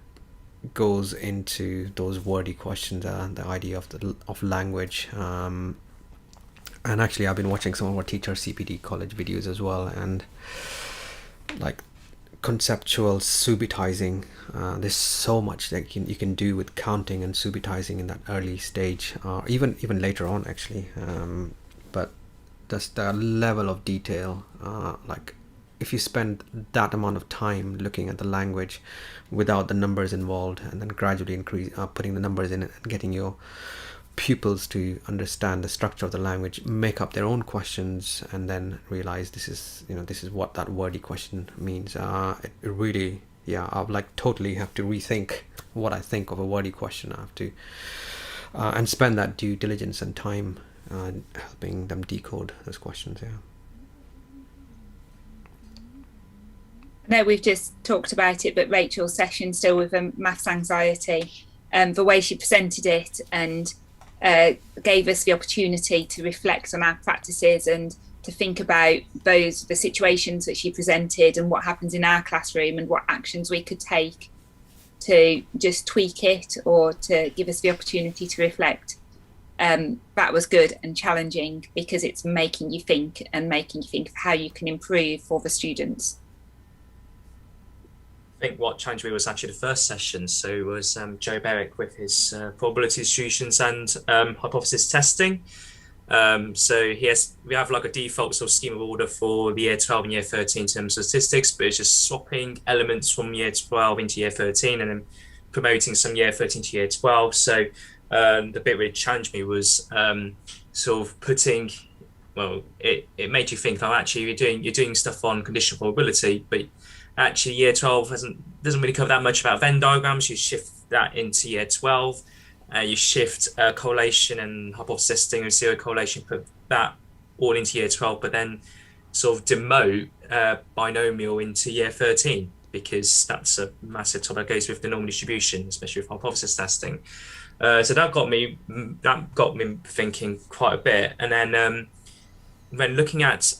A: goes into those wordy questions, the idea of language. And actually, I've been watching some of our teacher CPD college videos as well, and like conceptual subitizing. There's so much that you can do with counting and subitizing in that early stage, even later on actually. But just the level of detail, like if you spend that amount of time looking at the language without the numbers involved, and then gradually putting the numbers in it and getting your pupils to understand the structure of the language, make up their own questions, and then realize this is what that wordy question means. It really, I would totally have to rethink what I think of a wordy question. I have to and spend that due diligence and time helping them decode those questions.
D: No, we've just talked about it, but Rachel's session still with maths anxiety, the way she presented it and gave us the opportunity to reflect on our practices and to think about the situations that she presented and what happens in our classroom and what actions we could take to just tweak it or to give us the opportunity to reflect. That was good and challenging because it's making you think of how you can improve for the students.
C: I think what challenged me was actually the first session. So it was Joe Berwick with his probability distributions and hypothesis testing. So we have like a default sort of scheme of order for the year 12 and year 13 in terms of statistics, but it's just swapping elements from year 12 into year 13 and then promoting some year 13 to year 12. So the bit really challenged me was sort of putting, well, it made you think, oh, actually you're doing stuff on conditional probability, but actually year 12 doesn't really cover that much about Venn diagrams. You shift that into year 12. You shift correlation and hypothesis testing and zero correlation, put that all into year 12, but then sort of demote binomial into year 13, because that's a massive topic that goes with the normal distribution, especially with hypothesis testing. So that got me thinking quite a bit. And then when looking at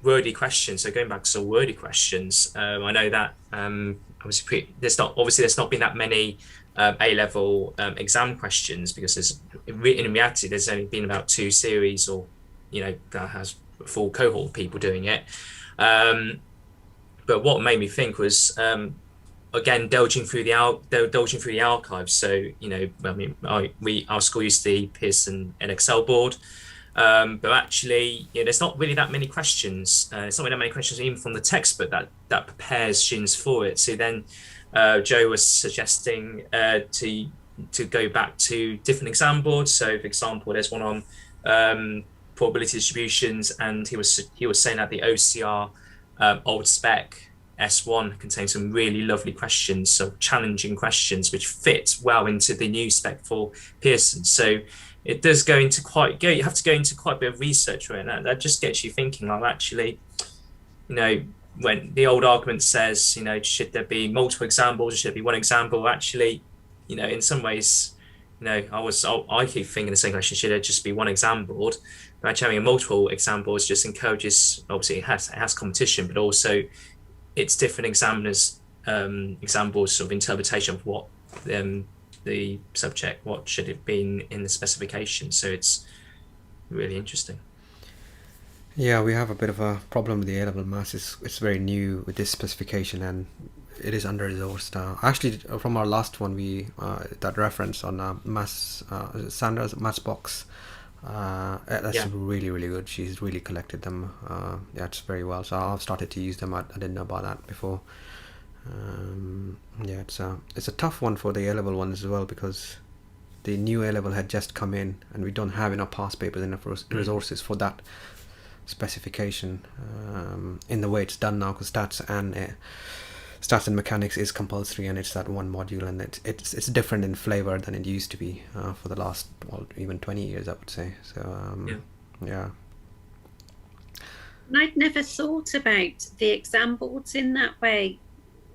C: wordy questions, so going back to some wordy questions, I know that obviously there's not been that many A-level exam questions, because in reality there's only been about 2 series, or that has a full cohort of people doing it. But what made me think was again delving through the archives. So our school used the Pearson Excel board. But actually, there's not really that many questions. It's not really that many questions even from the textbook that prepares students for it. So then Joe was suggesting to go back to different exam boards. So, for example, there's one on probability distributions, and he was saying that the OCR old spec S1 contains some really lovely questions, so challenging questions which fit well into the new spec for Pearson. So it does go into you have to go into quite a bit of research for it, and that just gets you thinking, like, actually, you know, when the old argument says, you know, should there be multiple examples, should there be one example? Actually, you know, in some ways, you know, I keep thinking the same question, should there just be one exam board? But actually having multiple examples just encourages, obviously it has competition, but also it's different examiners, examples sort of interpretation of what the subject, what should it be in the specification. So it's really interesting.
A: Yeah, we have a bit of a problem with the A-level maths. It's very new with this specification, and it is under-resourced. Actually, from our last one, we that reference on maths, Sandra's maths box, that's really, really good. She's really collected them. Yeah, it's very well. So I've started to use them. I didn't know about that before. Yeah, it's a tough one for the A-level ones as well, because the new A-level had just come in, and we don't have enough past papers, enough resources for that specification in the way it's done now, because stats and mechanics is compulsory, and it's that one module, and it's different in flavor than it used to be for the last, well, even 20 years, I would say. So yeah.
E: And I'd never thought about the exam boards in that way,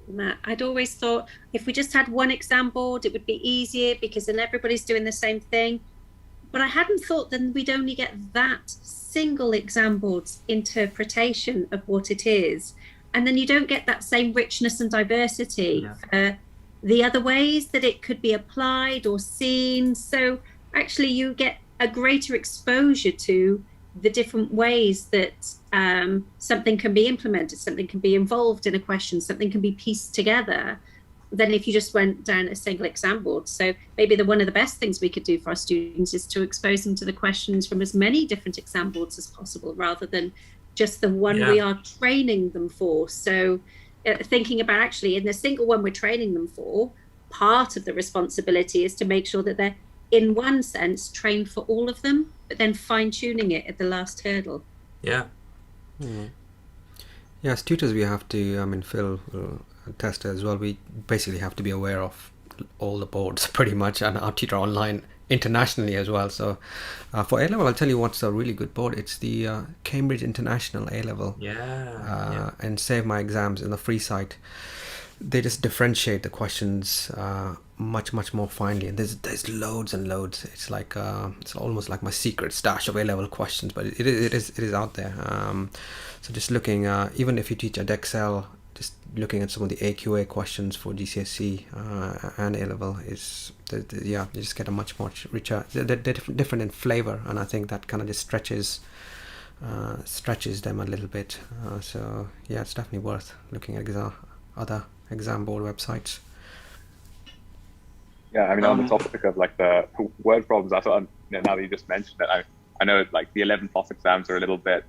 E: Matt. I'd always thought if we just had one exam board, it would be easier because then everybody's doing the same thing. But I hadn't thought then we'd only get that single exam board's interpretation of what it is. And then you don't get that same richness and diversity for the other ways that it could be applied or seen. So actually you get a greater exposure to the different ways that something can be implemented, something can be involved in a question, something can be pieced together, than if you just went down a single exam board. So maybe one of the best things we could do for our students is to expose them to the questions from as many different exam boards as possible, rather than just the one we are training them for. So thinking about actually in the single one we're training them for, part of the responsibility is to make sure that they're, in one sense, trained for all of them, but then fine-tuning it at the last hurdle.
C: Yeah.
A: Yeah, as tutors we have to, I mean, Phil, tester as well, we basically have to be aware of all the boards pretty much, and our tutor online internationally as well. So for A-level, I'll tell you what's a really good board. It's the Cambridge International A-level and Save My Exams in the free site. They just differentiate the questions much more finely, and there's loads and loads. It's like it's almost like my secret stash of A-level questions, but it is out there. So just looking, even if you teach at Excel, just looking at some of the AQA questions for GCSE and A-level is, you just get a much richer. They're different in flavor, and I think that kind of just stretches them a little bit. So yeah, it's definitely worth looking at other exam board websites.
F: Yeah, I mean, on the topic of like the word problems, I thought, now that you just mentioned it, I know like the 11 plus exams are a little bit,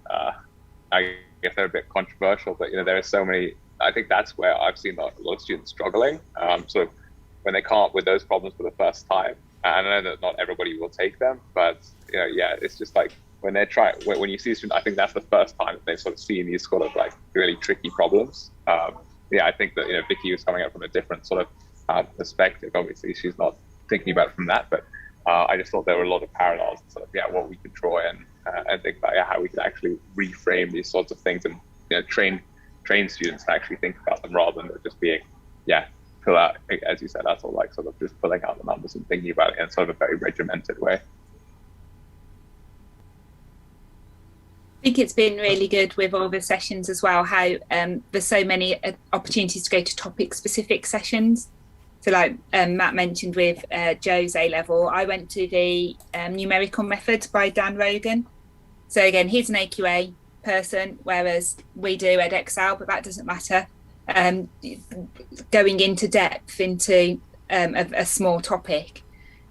F: I guess they're a bit controversial, but there are so many. I think that's where I've seen a lot of students struggling. So when they come up with those problems for the first time, and I know that not everybody will take them, but it's just like when they try, when you see students, I think that's the first time that they've sort of seen these sort of like really tricky problems. I think that Vicky was coming up from a different sort of perspective. Obviously, she's not thinking about it from that, but I just thought there were a lot of parallels, sort of what we could draw in and think about how we could actually reframe these sorts of things and train students to actually think about them, rather than just being pull out, as you said, that's all like sort of just pulling out the numbers and thinking about it in sort of a very regimented way.
D: I think it's been really good with all the sessions as well, how there's so many opportunities to go to topic specific sessions. So like Matt mentioned with Joe's A-level, I went to the numerical method by Dan Rogan. So again, he's an AQA person, whereas we do Edexcel, but that doesn't matter. Going into depth into a small topic,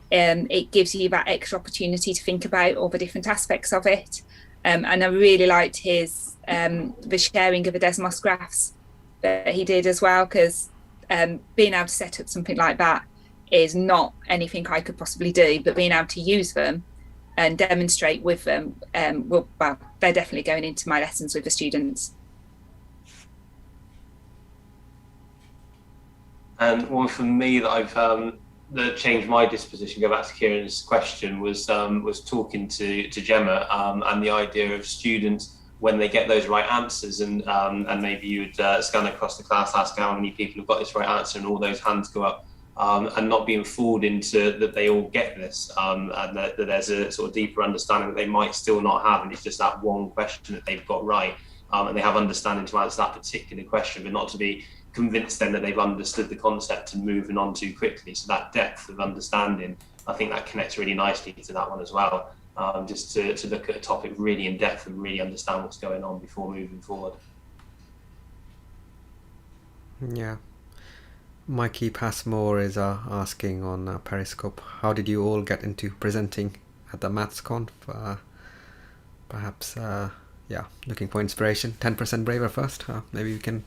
D: it gives you that extra opportunity to think about all the different aspects of it. And I really liked his the sharing of the Desmos graphs that he did as well, because being able to set up something like that is not anything I could possibly do, but being able to use them and demonstrate with them, they're definitely going into my lessons with the students.
B: And one for me that I've that changed my disposition, go back to Kieran's question, was talking to Gemma and the idea of students when they get those right answers, and maybe you would scan across the class, ask how many people have got this right answer, and all those hands go up, and not being fooled into that they all get this, and that there's a sort of deeper understanding that they might still not have, and it's just that one question that they've got right, and they have understanding to answer that particular question, but not to be convinced then that they've understood the concept and moving on too quickly. So that depth of understanding, I think that connects really nicely to that one as well. Just to look at a topic really in depth and really understand what's going on before moving forward.
A: Yeah. Mikey Passmore is asking on Periscope, how did you all get into presenting at the MathsConf? Perhaps, looking for inspiration. 10% Braver first. Maybe we can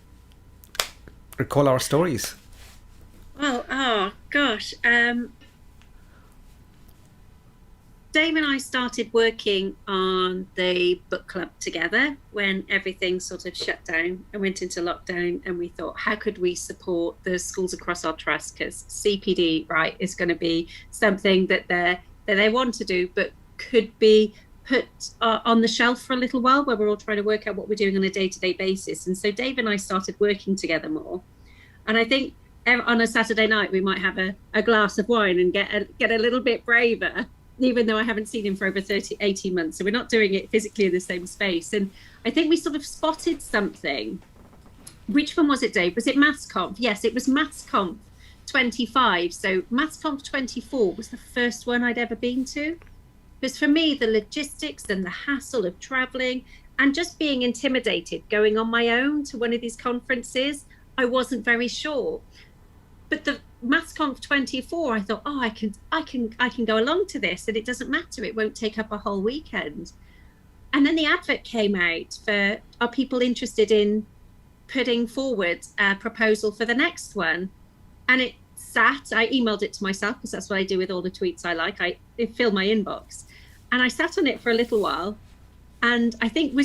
A: recall our stories.
E: Well, oh gosh. Dave and I started working on the book club together when everything sort of shut down and went into lockdown, and we thought, how could we support the schools across our trust, because CPD, right, is going to be something that they want to do but could be put on the shelf for a little while, where we're all trying to work out what we're doing on a day-to-day basis. And so Dave and I started working together more, and I think on a Saturday night we might have a glass of wine and get a little bit braver, even though I haven't seen him for over 18 months. So we're not doing it physically in the same space. And I think we sort of spotted something. Which one was it, Dave? Was it MathsConf? Yes, it was MathsConf 25. So MathsConf 24 was the first one I'd ever been to. Because for me, the logistics and the hassle of traveling and just being intimidated going on my own to one of these conferences, I wasn't very sure. But the MathsConf 24, I thought, I can go along to this, and it doesn't matter, it won't take up a whole weekend. And then the advert came out for, are people interested in putting forward a proposal for the next one? And it sat, I emailed it to myself, because that's what I do with all the tweets I like, I fill my inbox. And I sat on it for a little while, and I think,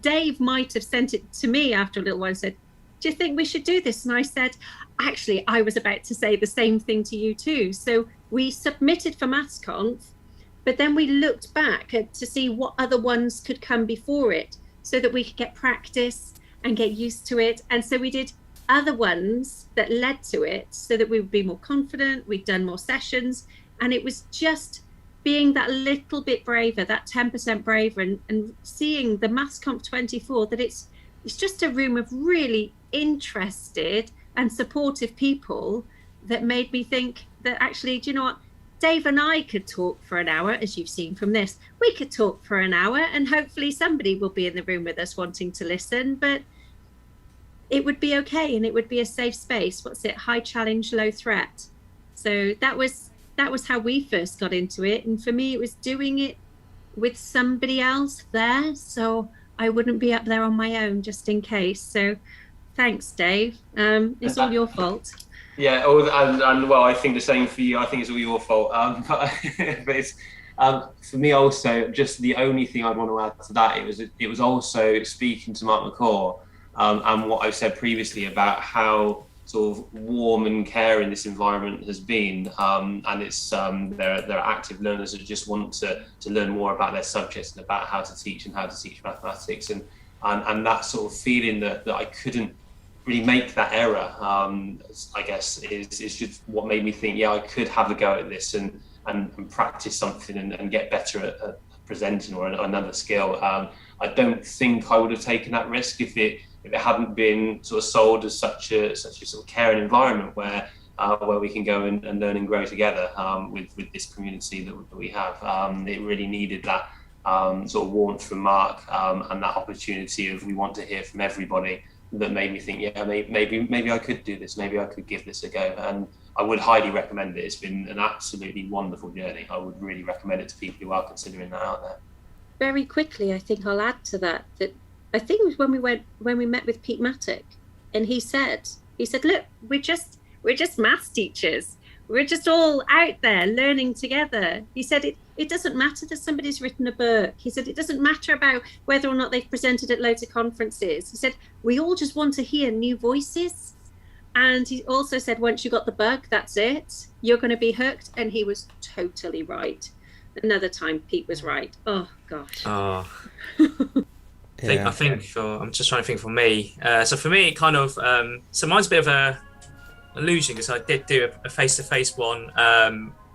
E: Dave might have sent it to me after a little while and said, do you think we should do this? And I said, actually, I was about to say the same thing to you too. So we submitted for MathsConf, but then we looked back to see what other ones could come before it, so that we could get practice and get used to it. And so we did other ones that led to it, so that we would be more confident. We'd done more sessions, and it was just being that little bit braver, that 10% braver, and seeing the MathsConf 24, that it's just a room of really interested and supportive people, that made me think that actually, do you know what, Dave and I could talk for an hour, as you've seen from this. We could talk for an hour, and hopefully somebody will be in the room with us wanting to listen, but it would be okay, and it would be a safe space. What's it? High challenge, low threat. So that was how we first got into it. And for me, it was doing it with somebody else there, so I wouldn't be up there on my own, just in case. So thanks, Dave. It's all your fault.
B: Yeah, and well, I think the same for you. I think it's all your fault. But it's for me also, just the only thing I'd want to add to that, it was also speaking to Mark McCaw, and what I've said previously about how sort of warm and caring this environment has been, and it's there are active learners that just want to learn more about their subjects and about how to teach mathematics, and that sort of feeling that I couldn't really make that error, I guess is just what made me think, I could have a go at this and practice something and get better at presenting, or another skill. I don't think I would have taken that risk if it hadn't been sort of sold as such a sort of caring environment where we can go and learn and grow together with this community that we have. It really needed that sort of warmth from Mark, and that opportunity of, we want to hear from everybody, that made me think, maybe I could do this, maybe I could give this a go. And I would highly recommend it. It's been an absolutely wonderful journey. I would really recommend it to people who are considering that out there.
E: Very quickly, I think I'll add to that I think it was when we met with Pete Mattick, and he said, look, we're just maths teachers. We're just all out there learning together. He said it doesn't matter that somebody's written a book. He said it doesn't matter about whether or not they've presented at loads of conferences. He said we all just want to hear new voices. And he also said, once you got the bug, that's it. You're going to be hooked. And he was totally right. Another time, Pete was right. Oh, gosh.
C: Oh.
A: Yeah.
C: I think I'm just trying to think for me. So for me, it kind of, so mine's a bit of a illusion because I did do a face-to-face one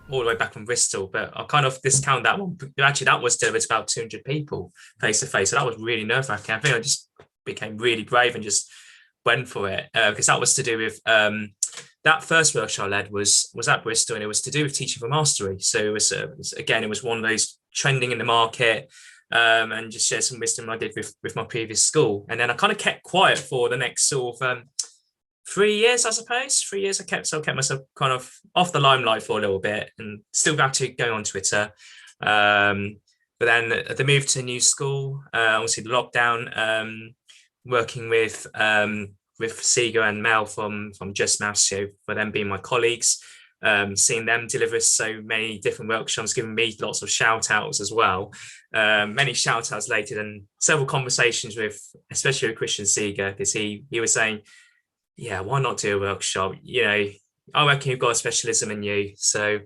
C: all the way back from Bristol, but I'll kind of discount that one. Actually, that was delivered to about 200 people face-to-face. So that was really nerve-wracking. I think I just became really brave and just went for it because that was to do with that first workshop I led was at Bristol, and it was to do with teaching for mastery. So it was one of those trending in the market, and just share some wisdom I did with my previous school. And then I kind of kept quiet for the next sort of 3 years, I suppose. 3 years I kept myself kind of off the limelight for a little bit, and still actually going on Twitter. But then the move to a new school, obviously the lockdown, working with Seega and Mel from Just Maths, for them being my colleagues, seeing them deliver so many different workshops, giving me lots of shout outs as well. Many shout outs later, and several conversations with, especially with Christian Seega, because he was saying, yeah, why not do a workshop? I reckon you've got a specialism in you. So,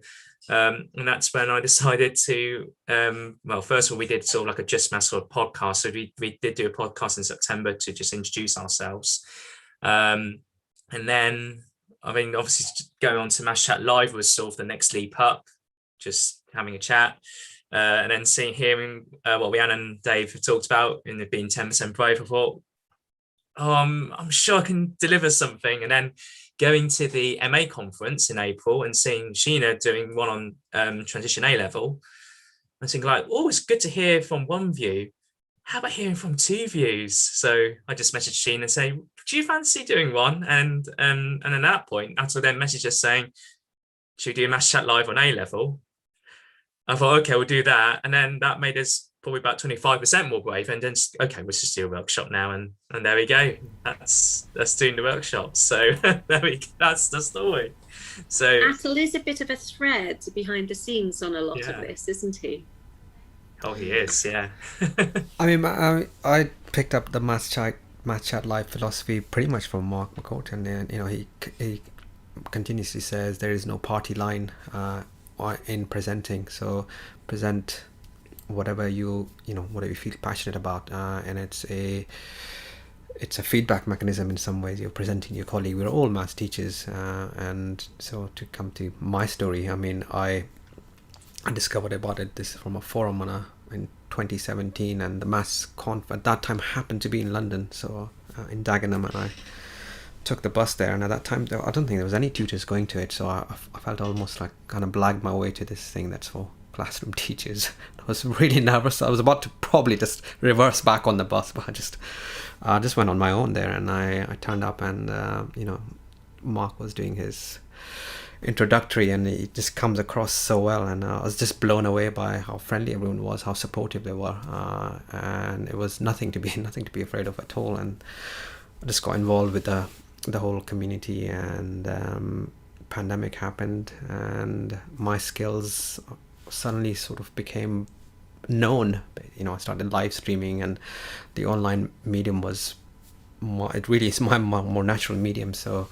C: and that's when I decided to, first of all, we did sort of like a Just Maths sort of podcast. So we did do a podcast in September to just introduce ourselves. And then, I mean, obviously going on to Maths Chat Live was sort of the next leap up, just having a chat. And then hearing what Rhiannon and Dave have talked about in the being 10% brave, I thought, I'm sure I can deliver something. And then going to the MA conference in April and seeing Sheena doing one on transition A level, I think like, it's good to hear from one view. How about hearing from two views? So I just messaged Sheena and say, do you fancy doing one? And at that point, after then message us saying, should we do a Maths Chat Live on A level? I thought, okay, we'll do that. And then that made us probably about 25% more brave. And then, okay, let's just do a workshop now. And there we go. That's doing the workshop. So that's the story. So
E: Atul is a bit of a thread behind the scenes on a lot of this, isn't he?
C: Oh, he is, yeah.
A: I mean, I picked up the Maths Chat Live philosophy pretty much from Mark McCourt, and he continuously says there is no party line in presenting. So present whatever you feel passionate about, and it's a feedback mechanism in some ways. You're presenting your colleague. We're all maths teachers, and so to come to my story, I mean, I discovered about this from a forum in 2017, and the maths conf at that time happened to be in London, so in Dagenham, and I took the bus there. And at that time, I don't think there was any tutors going to it, so I felt almost like kind of blagged my way to this thing that's for classroom teachers. I was really nervous. I was about to probably just reverse back on the bus, but I just went on my own there, and I turned up, and Mark was doing his introductory, and it just comes across so well, and I was just blown away by how friendly everyone was, how supportive they were, and it was nothing to be afraid of at all. And I just got involved with the whole community, and pandemic happened, and my skills suddenly sort of became known. I started live streaming, and the online medium was it really is my more natural medium. So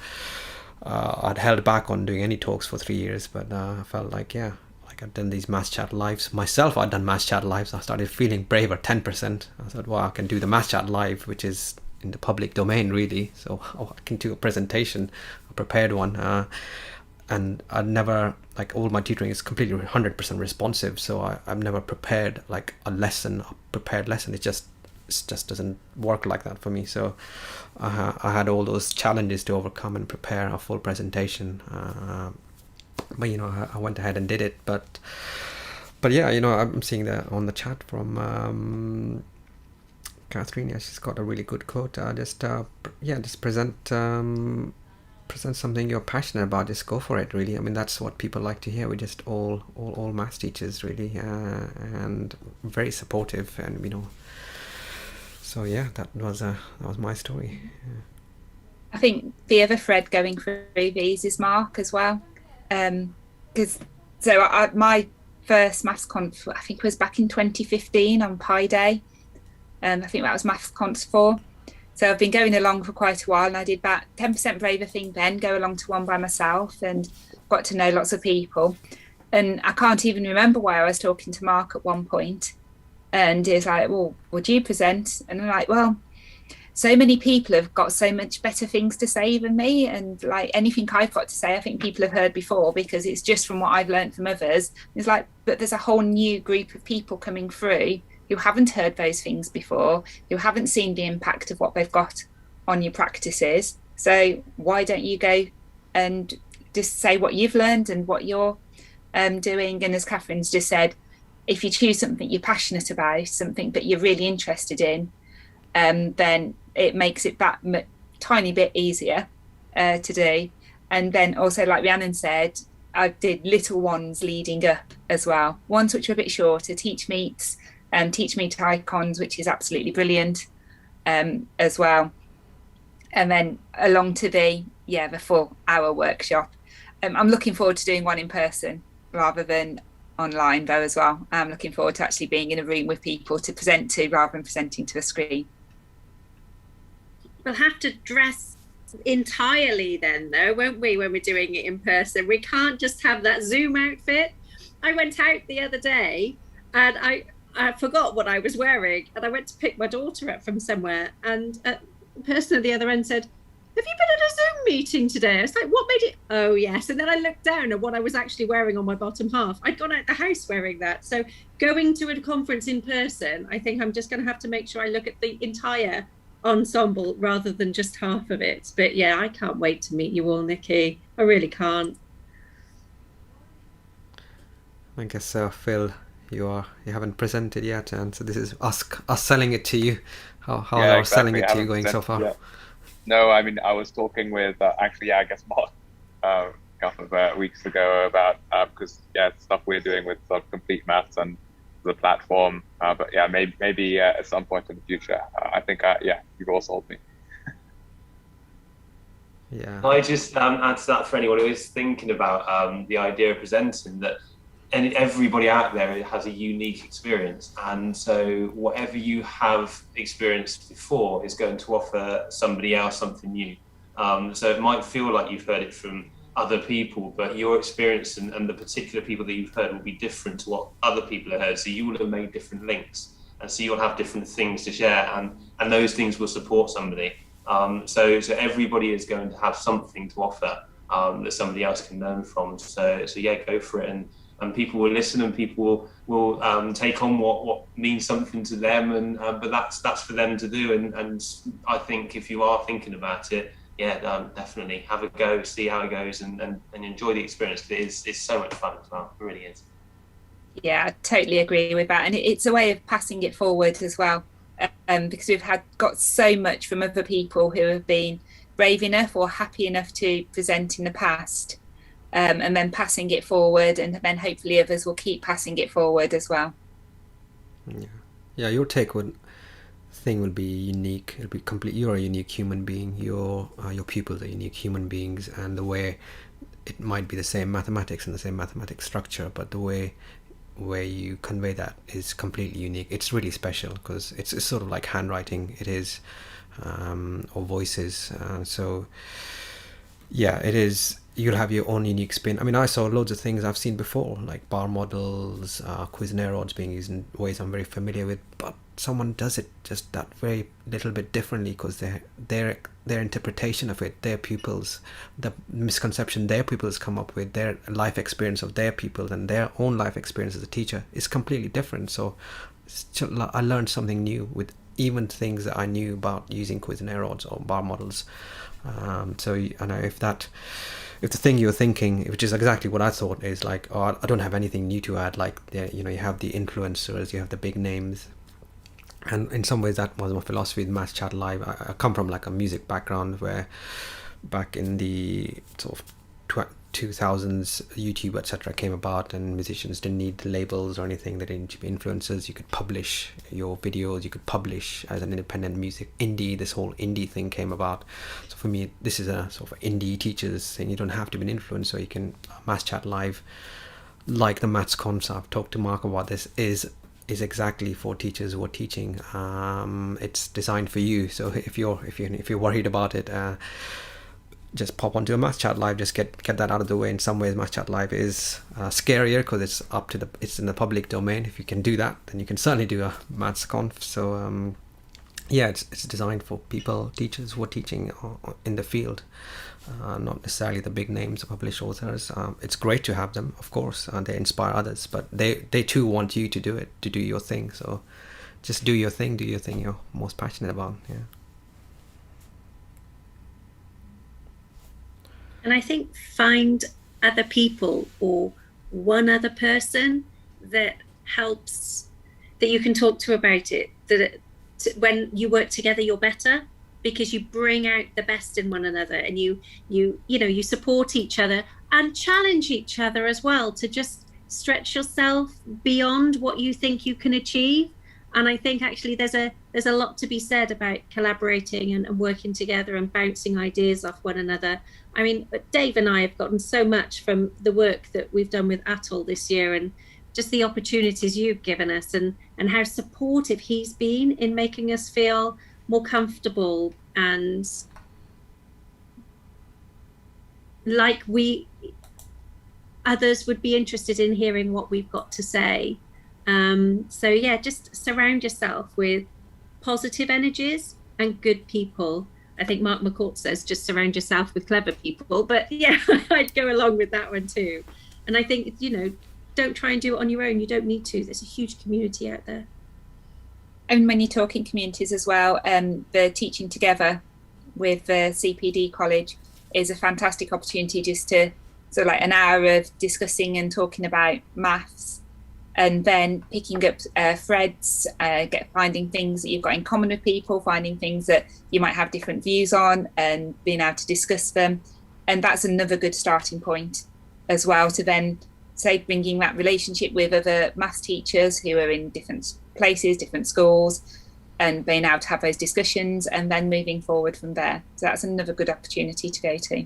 A: I'd held back on doing any talks for 3 years, but I felt like I'd done these Maths Chat Lives myself. I'd done Maths Chat Lives. I started feeling braver. 10%. I thought, well, I can do the Maths Chat Live, which is in the public domain, really. So I can do a presentation, a prepared one. And I'd never, like, all my tutoring is completely 100% responsive. So I've never prepared like a prepared lesson. It just doesn't work like that for me. So I had all those challenges to overcome and prepare a full presentation. But I went ahead and did it. But yeah, I'm seeing that on the chat from Catherine. Yeah, she's got a really good quote. Just present something you're passionate about. Just go for it, really. I mean, that's what people like to hear. We're just all maths teachers, really, and very supportive, and so yeah, that was my story. Yeah.
D: I think the other thread going through these is Mark as well, because my first maths conf, I think, was back in 2015 on Pi Day. I think that was Maths Conf 4. So I've been going along for quite a while, and I did about 10% braver thing then, go along to one by myself, and got to know lots of people. And I can't even remember why I was talking to Mark at one point. And he was like, well, would you present? And I'm like, well, so many people have got so much better things to say than me. And like anything I've got to say, I think people have heard before, because it's just from what I've learned from others. It's like, but there's a whole new group of people coming through who haven't heard those things before, who haven't seen the impact of what they've got on your practices. So why don't you go and just say what you've learned and what you're doing? And as Catherine's just said, if you choose something you're passionate about, something that you're really interested in, then it makes it that tiny bit easier to do. And then also, like Rhiannon said, I did little ones leading up as well. Ones which were a bit shorter, teach meets, teach meet icons, which is absolutely brilliant as well. And then along to the 4-hour workshop. I'm looking forward to doing one in person rather than online though as well. I'm looking forward to actually being in a room with people to present to rather than presenting to a screen.
E: We'll have to dress entirely then though, won't we, when we're doing it in person? We can't just have that Zoom outfit. I went out the other day and I forgot what I was wearing, and I went to pick my daughter up from somewhere, and the person at the other end said, have you been at a Zoom meeting today? I was like, what made it? Oh yes. And then I looked down at what I was actually wearing on my bottom half. I'd gone out the house wearing that. So going to a conference in person, I think I'm just going to have to make sure I look at the entire ensemble rather than just half of it. But yeah, I can't wait to meet you all, Nikki. I really can't.
A: I guess Phil, you haven't presented yet, and so this is us selling it to you. How are selling it to you going so far?
F: Yet. No, I mean, I was talking with I guess Mark a couple of weeks ago about because stuff we're doing with sort of complete maths and the platform, but yeah, maybe at some point in the future. I think you've all sold me.
A: Yeah.
B: I just add to that for anyone who is thinking about the idea of presenting that. And everybody out there has a unique experience, and so whatever you have experienced before is going to offer somebody else something new. So it might feel like you've heard it from other people, but your experience and the particular people that you've heard will be different to what other people have heard. So you will have made different links, and so you'll have different things to share, and those things will support somebody. So everybody is going to have something to offer that somebody else can learn from. So go for it, and people will listen, and people will take on what means something to them, and but that's for them to do. And I think if you are thinking about it, definitely have a go, see how it goes, and enjoy the experience. It's so much fun as well. It really is.
D: Yeah, I totally agree with that, and it's a way of passing it forward as well, because we've got so much from other people who have been brave enough or happy enough to present in the past. And then passing it forward, and then hopefully others will keep passing it forward as well.
A: Yeah. Your thing will be unique. It'll be complete. You're a unique human being. Your pupils are unique human beings, and the way it might be the same mathematics and the same mathematics structure, but the way you convey that is completely unique. It's really special because it's sort of like handwriting. It is, or voices. So yeah, it is. You'll have your own unique spin. I mean, I saw loads of things I've seen before, like bar models, Cuisinart rods being used in ways I'm very familiar with, but someone does it just that very little bit differently because their interpretation of it, their pupils, the misconception their pupils come up with, their life experience of their pupils and their own life experience as a teacher is completely different. So I learned something new with even things that I knew about using Cuisinart rods or bar models. So I know if the thing you're thinking, which is exactly what I thought, is like, oh, I don't have anything new to add, like, you have the influencers, you have the big names, and in some ways that was my philosophy with Maths Chat Live. I come from like a music background where back in the sort of 2000s YouTube etc came about, and musicians didn't need labels or anything. They didn't need to be influencers. You could publish your videos, you could publish as an independent music indie. This whole indie thing came about. So for me, this is a sort of indie teachers thing. You don't have to be an influencer. You can Maths Chat Live, like the maths concept, talk to Mark about this, is is exactly for teachers who are teaching. It's designed for you. So if you're worried about it, just pop onto a Maths Chat Live. Just get that out of the way. In some ways, Maths Chat Live is scarier because it's in the public domain. If you can do that, then you can certainly do a Maths Conf. So yeah, it's designed for people, teachers who are teaching in the field, not necessarily the big names, published authors. It's great to have them, of course. They inspire others, but they too want you to do your thing. So just do your thing you're most passionate about. Yeah.
E: And I think find other people or one other person that helps, that you can talk to about it, when you work together, you're better, because you bring out the best in one another, and you support each other and challenge each other as well to just stretch yourself beyond what you think you can achieve. And I think actually there's a lot to be said about collaborating and working together and bouncing ideas off one another. I mean, Dave and I have gotten so much from the work that we've done with Atoll this year, and just the opportunities you've given us, and how supportive he's been in making us feel more comfortable and like others would be interested in hearing what we've got to say. So yeah, just surround yourself with positive energies and good people. I think Mark McCourt says just surround yourself with clever people, but yeah, I'd go along with that one too. And I think, don't try and do it on your own. You don't need to. There's a huge community out there.
D: And when you're talking communities as well, the Teaching Together with the CPD College is a fantastic opportunity just to sort of like an hour of discussing and talking about maths, and then picking up threads, finding things that you've got in common with people, finding things that you might have different views on, and being able to discuss them. And that's another good starting point as well, to then say bringing that relationship with other maths teachers who are in different places, different schools, and being able to have those discussions and then moving forward from there. So that's another good opportunity to go to.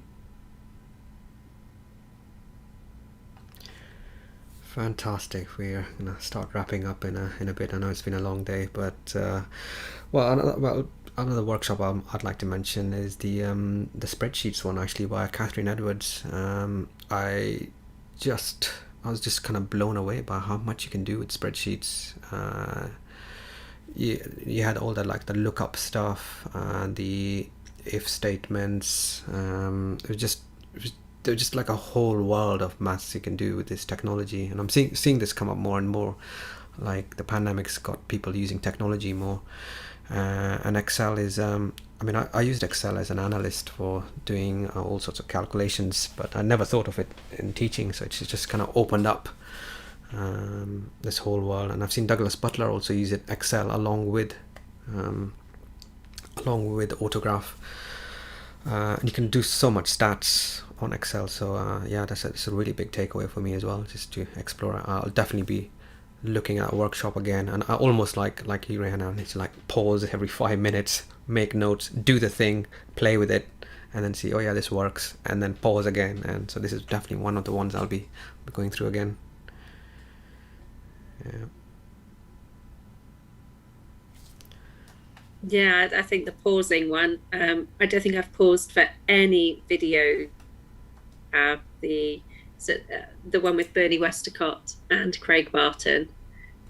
A: Fantastic. We're gonna start wrapping up in a bit. I know it's been a long day, but another workshop I'd like to mention is the spreadsheets one, actually, by Catherine Edwards. I was just kind of blown away by how much you can do with spreadsheets. You had all that, like the lookup stuff, the if statements. There's just like a whole world of maths you can do with this technology, and I'm seeing this come up more and more. Like the pandemic's got people using technology more, and Excel is. I used Excel as an analyst for doing all sorts of calculations, but I never thought of it in teaching. So it's just kind of opened up this whole world, and I've seen Douglas Butler also use Excel along with Autograph. And you can do so much stats on Excel, so yeah, that's a really big takeaway for me as well, just to explore. I'll definitely be looking at a workshop again, and I almost like you, Rihanna, need to like pause every 5 minutes, make notes, do the thing, play with it, and then see, oh yeah, this works, and then pause again. And so this is definitely one of the ones I'll be going through again.
E: Yeah, I think the pausing one, I don't think I've paused for any video. The one with Bernie Westacott and Craig Barton.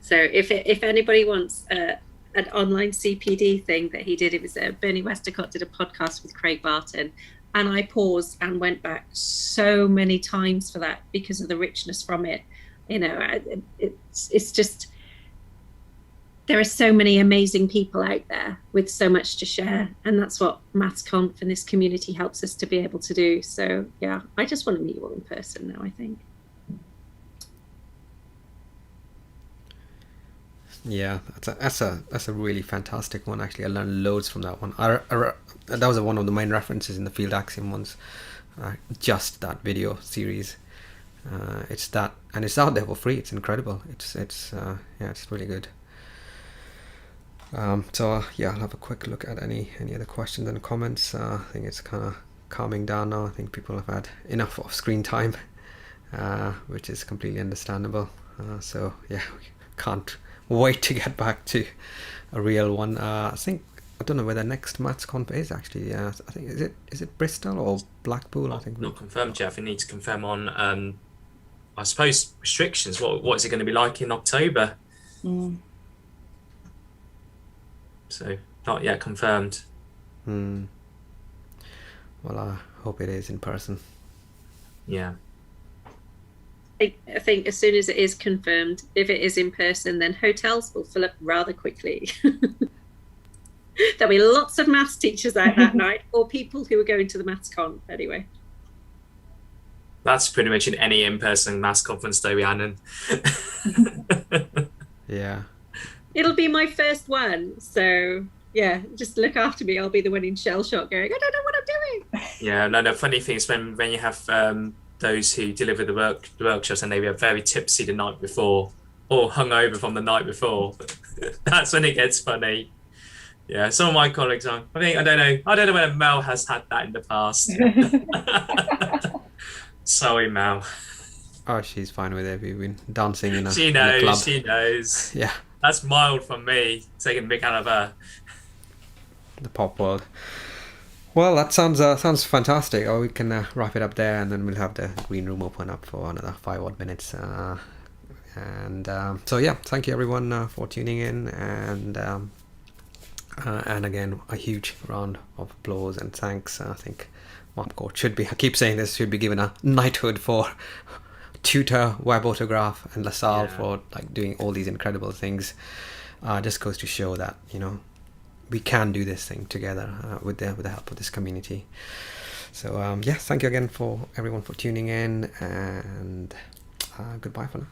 E: So if anybody wants an online CPD thing that he did, it was Bernie Westacott did a podcast with Craig Barton, and I paused and went back so many times for that because of the richness from it. It's just, there are so many amazing people out there with so much to share, and that's what MathsConf and this community helps us to be able to do. So yeah, I just want to meet you all in person now, I think.
A: Yeah, that's a really fantastic one. Actually, I learned loads from that one. That was one of the main references in the Field Axiom ones. Just that video series. It's that, and it's out there for free. It's incredible. It's really good. So yeah, I'll have a quick look at any other questions and comments. I think it's kind of calming down now. I think people have had enough of screen time, which is completely understandable. So yeah, we can't wait to get back to a real one. I don't know where the next Maths Conf is actually. I think is it Bristol or Blackpool? I think
C: not confirmed yet. I need to confirm on I suppose restrictions. What is it going to be like in October? So not yet confirmed.
A: Well, I hope it is in person.
C: Yeah.
E: I think as soon as it is confirmed, if it is in person, then hotels will fill up rather quickly. There'll be lots of maths teachers out that night, or people who are going to the Maths Con anyway.
C: That's pretty much in any in-person maths conference though, Rhiannon.
A: Yeah.
E: It'll be my first one, so yeah, just look after me. I'll be the one in shell shock going, I don't know what I'm doing.
C: Yeah, no, the funny thing is when you have those who deliver the workshops and they were very tipsy the night before or hungover from the night before, that's when it gets funny. Yeah, some of my colleagues are. I don't know whether Mel has had that in the past. Sorry, Mel.
A: Oh, she's fine with it. We've been dancing in a
C: She
A: in a club.
C: knows. She knows.
A: Yeah.
C: That's mild from me, taking a big out of her.
A: The pop world. Well, that sounds fantastic. We can wrap it up there, and then we'll have the green room open up for another 5 odd minutes. So yeah, thank you everyone for tuning in, and again a huge round of applause and thanks. I think Mopcourt should be. I keep saying this, should be given a knighthood for Tutor, Web Autograph, and LaSalle for like doing all these incredible things. Just goes to show that we can do this thing together with the help of this community. So yeah, thank you again for everyone for tuning in, and goodbye for now.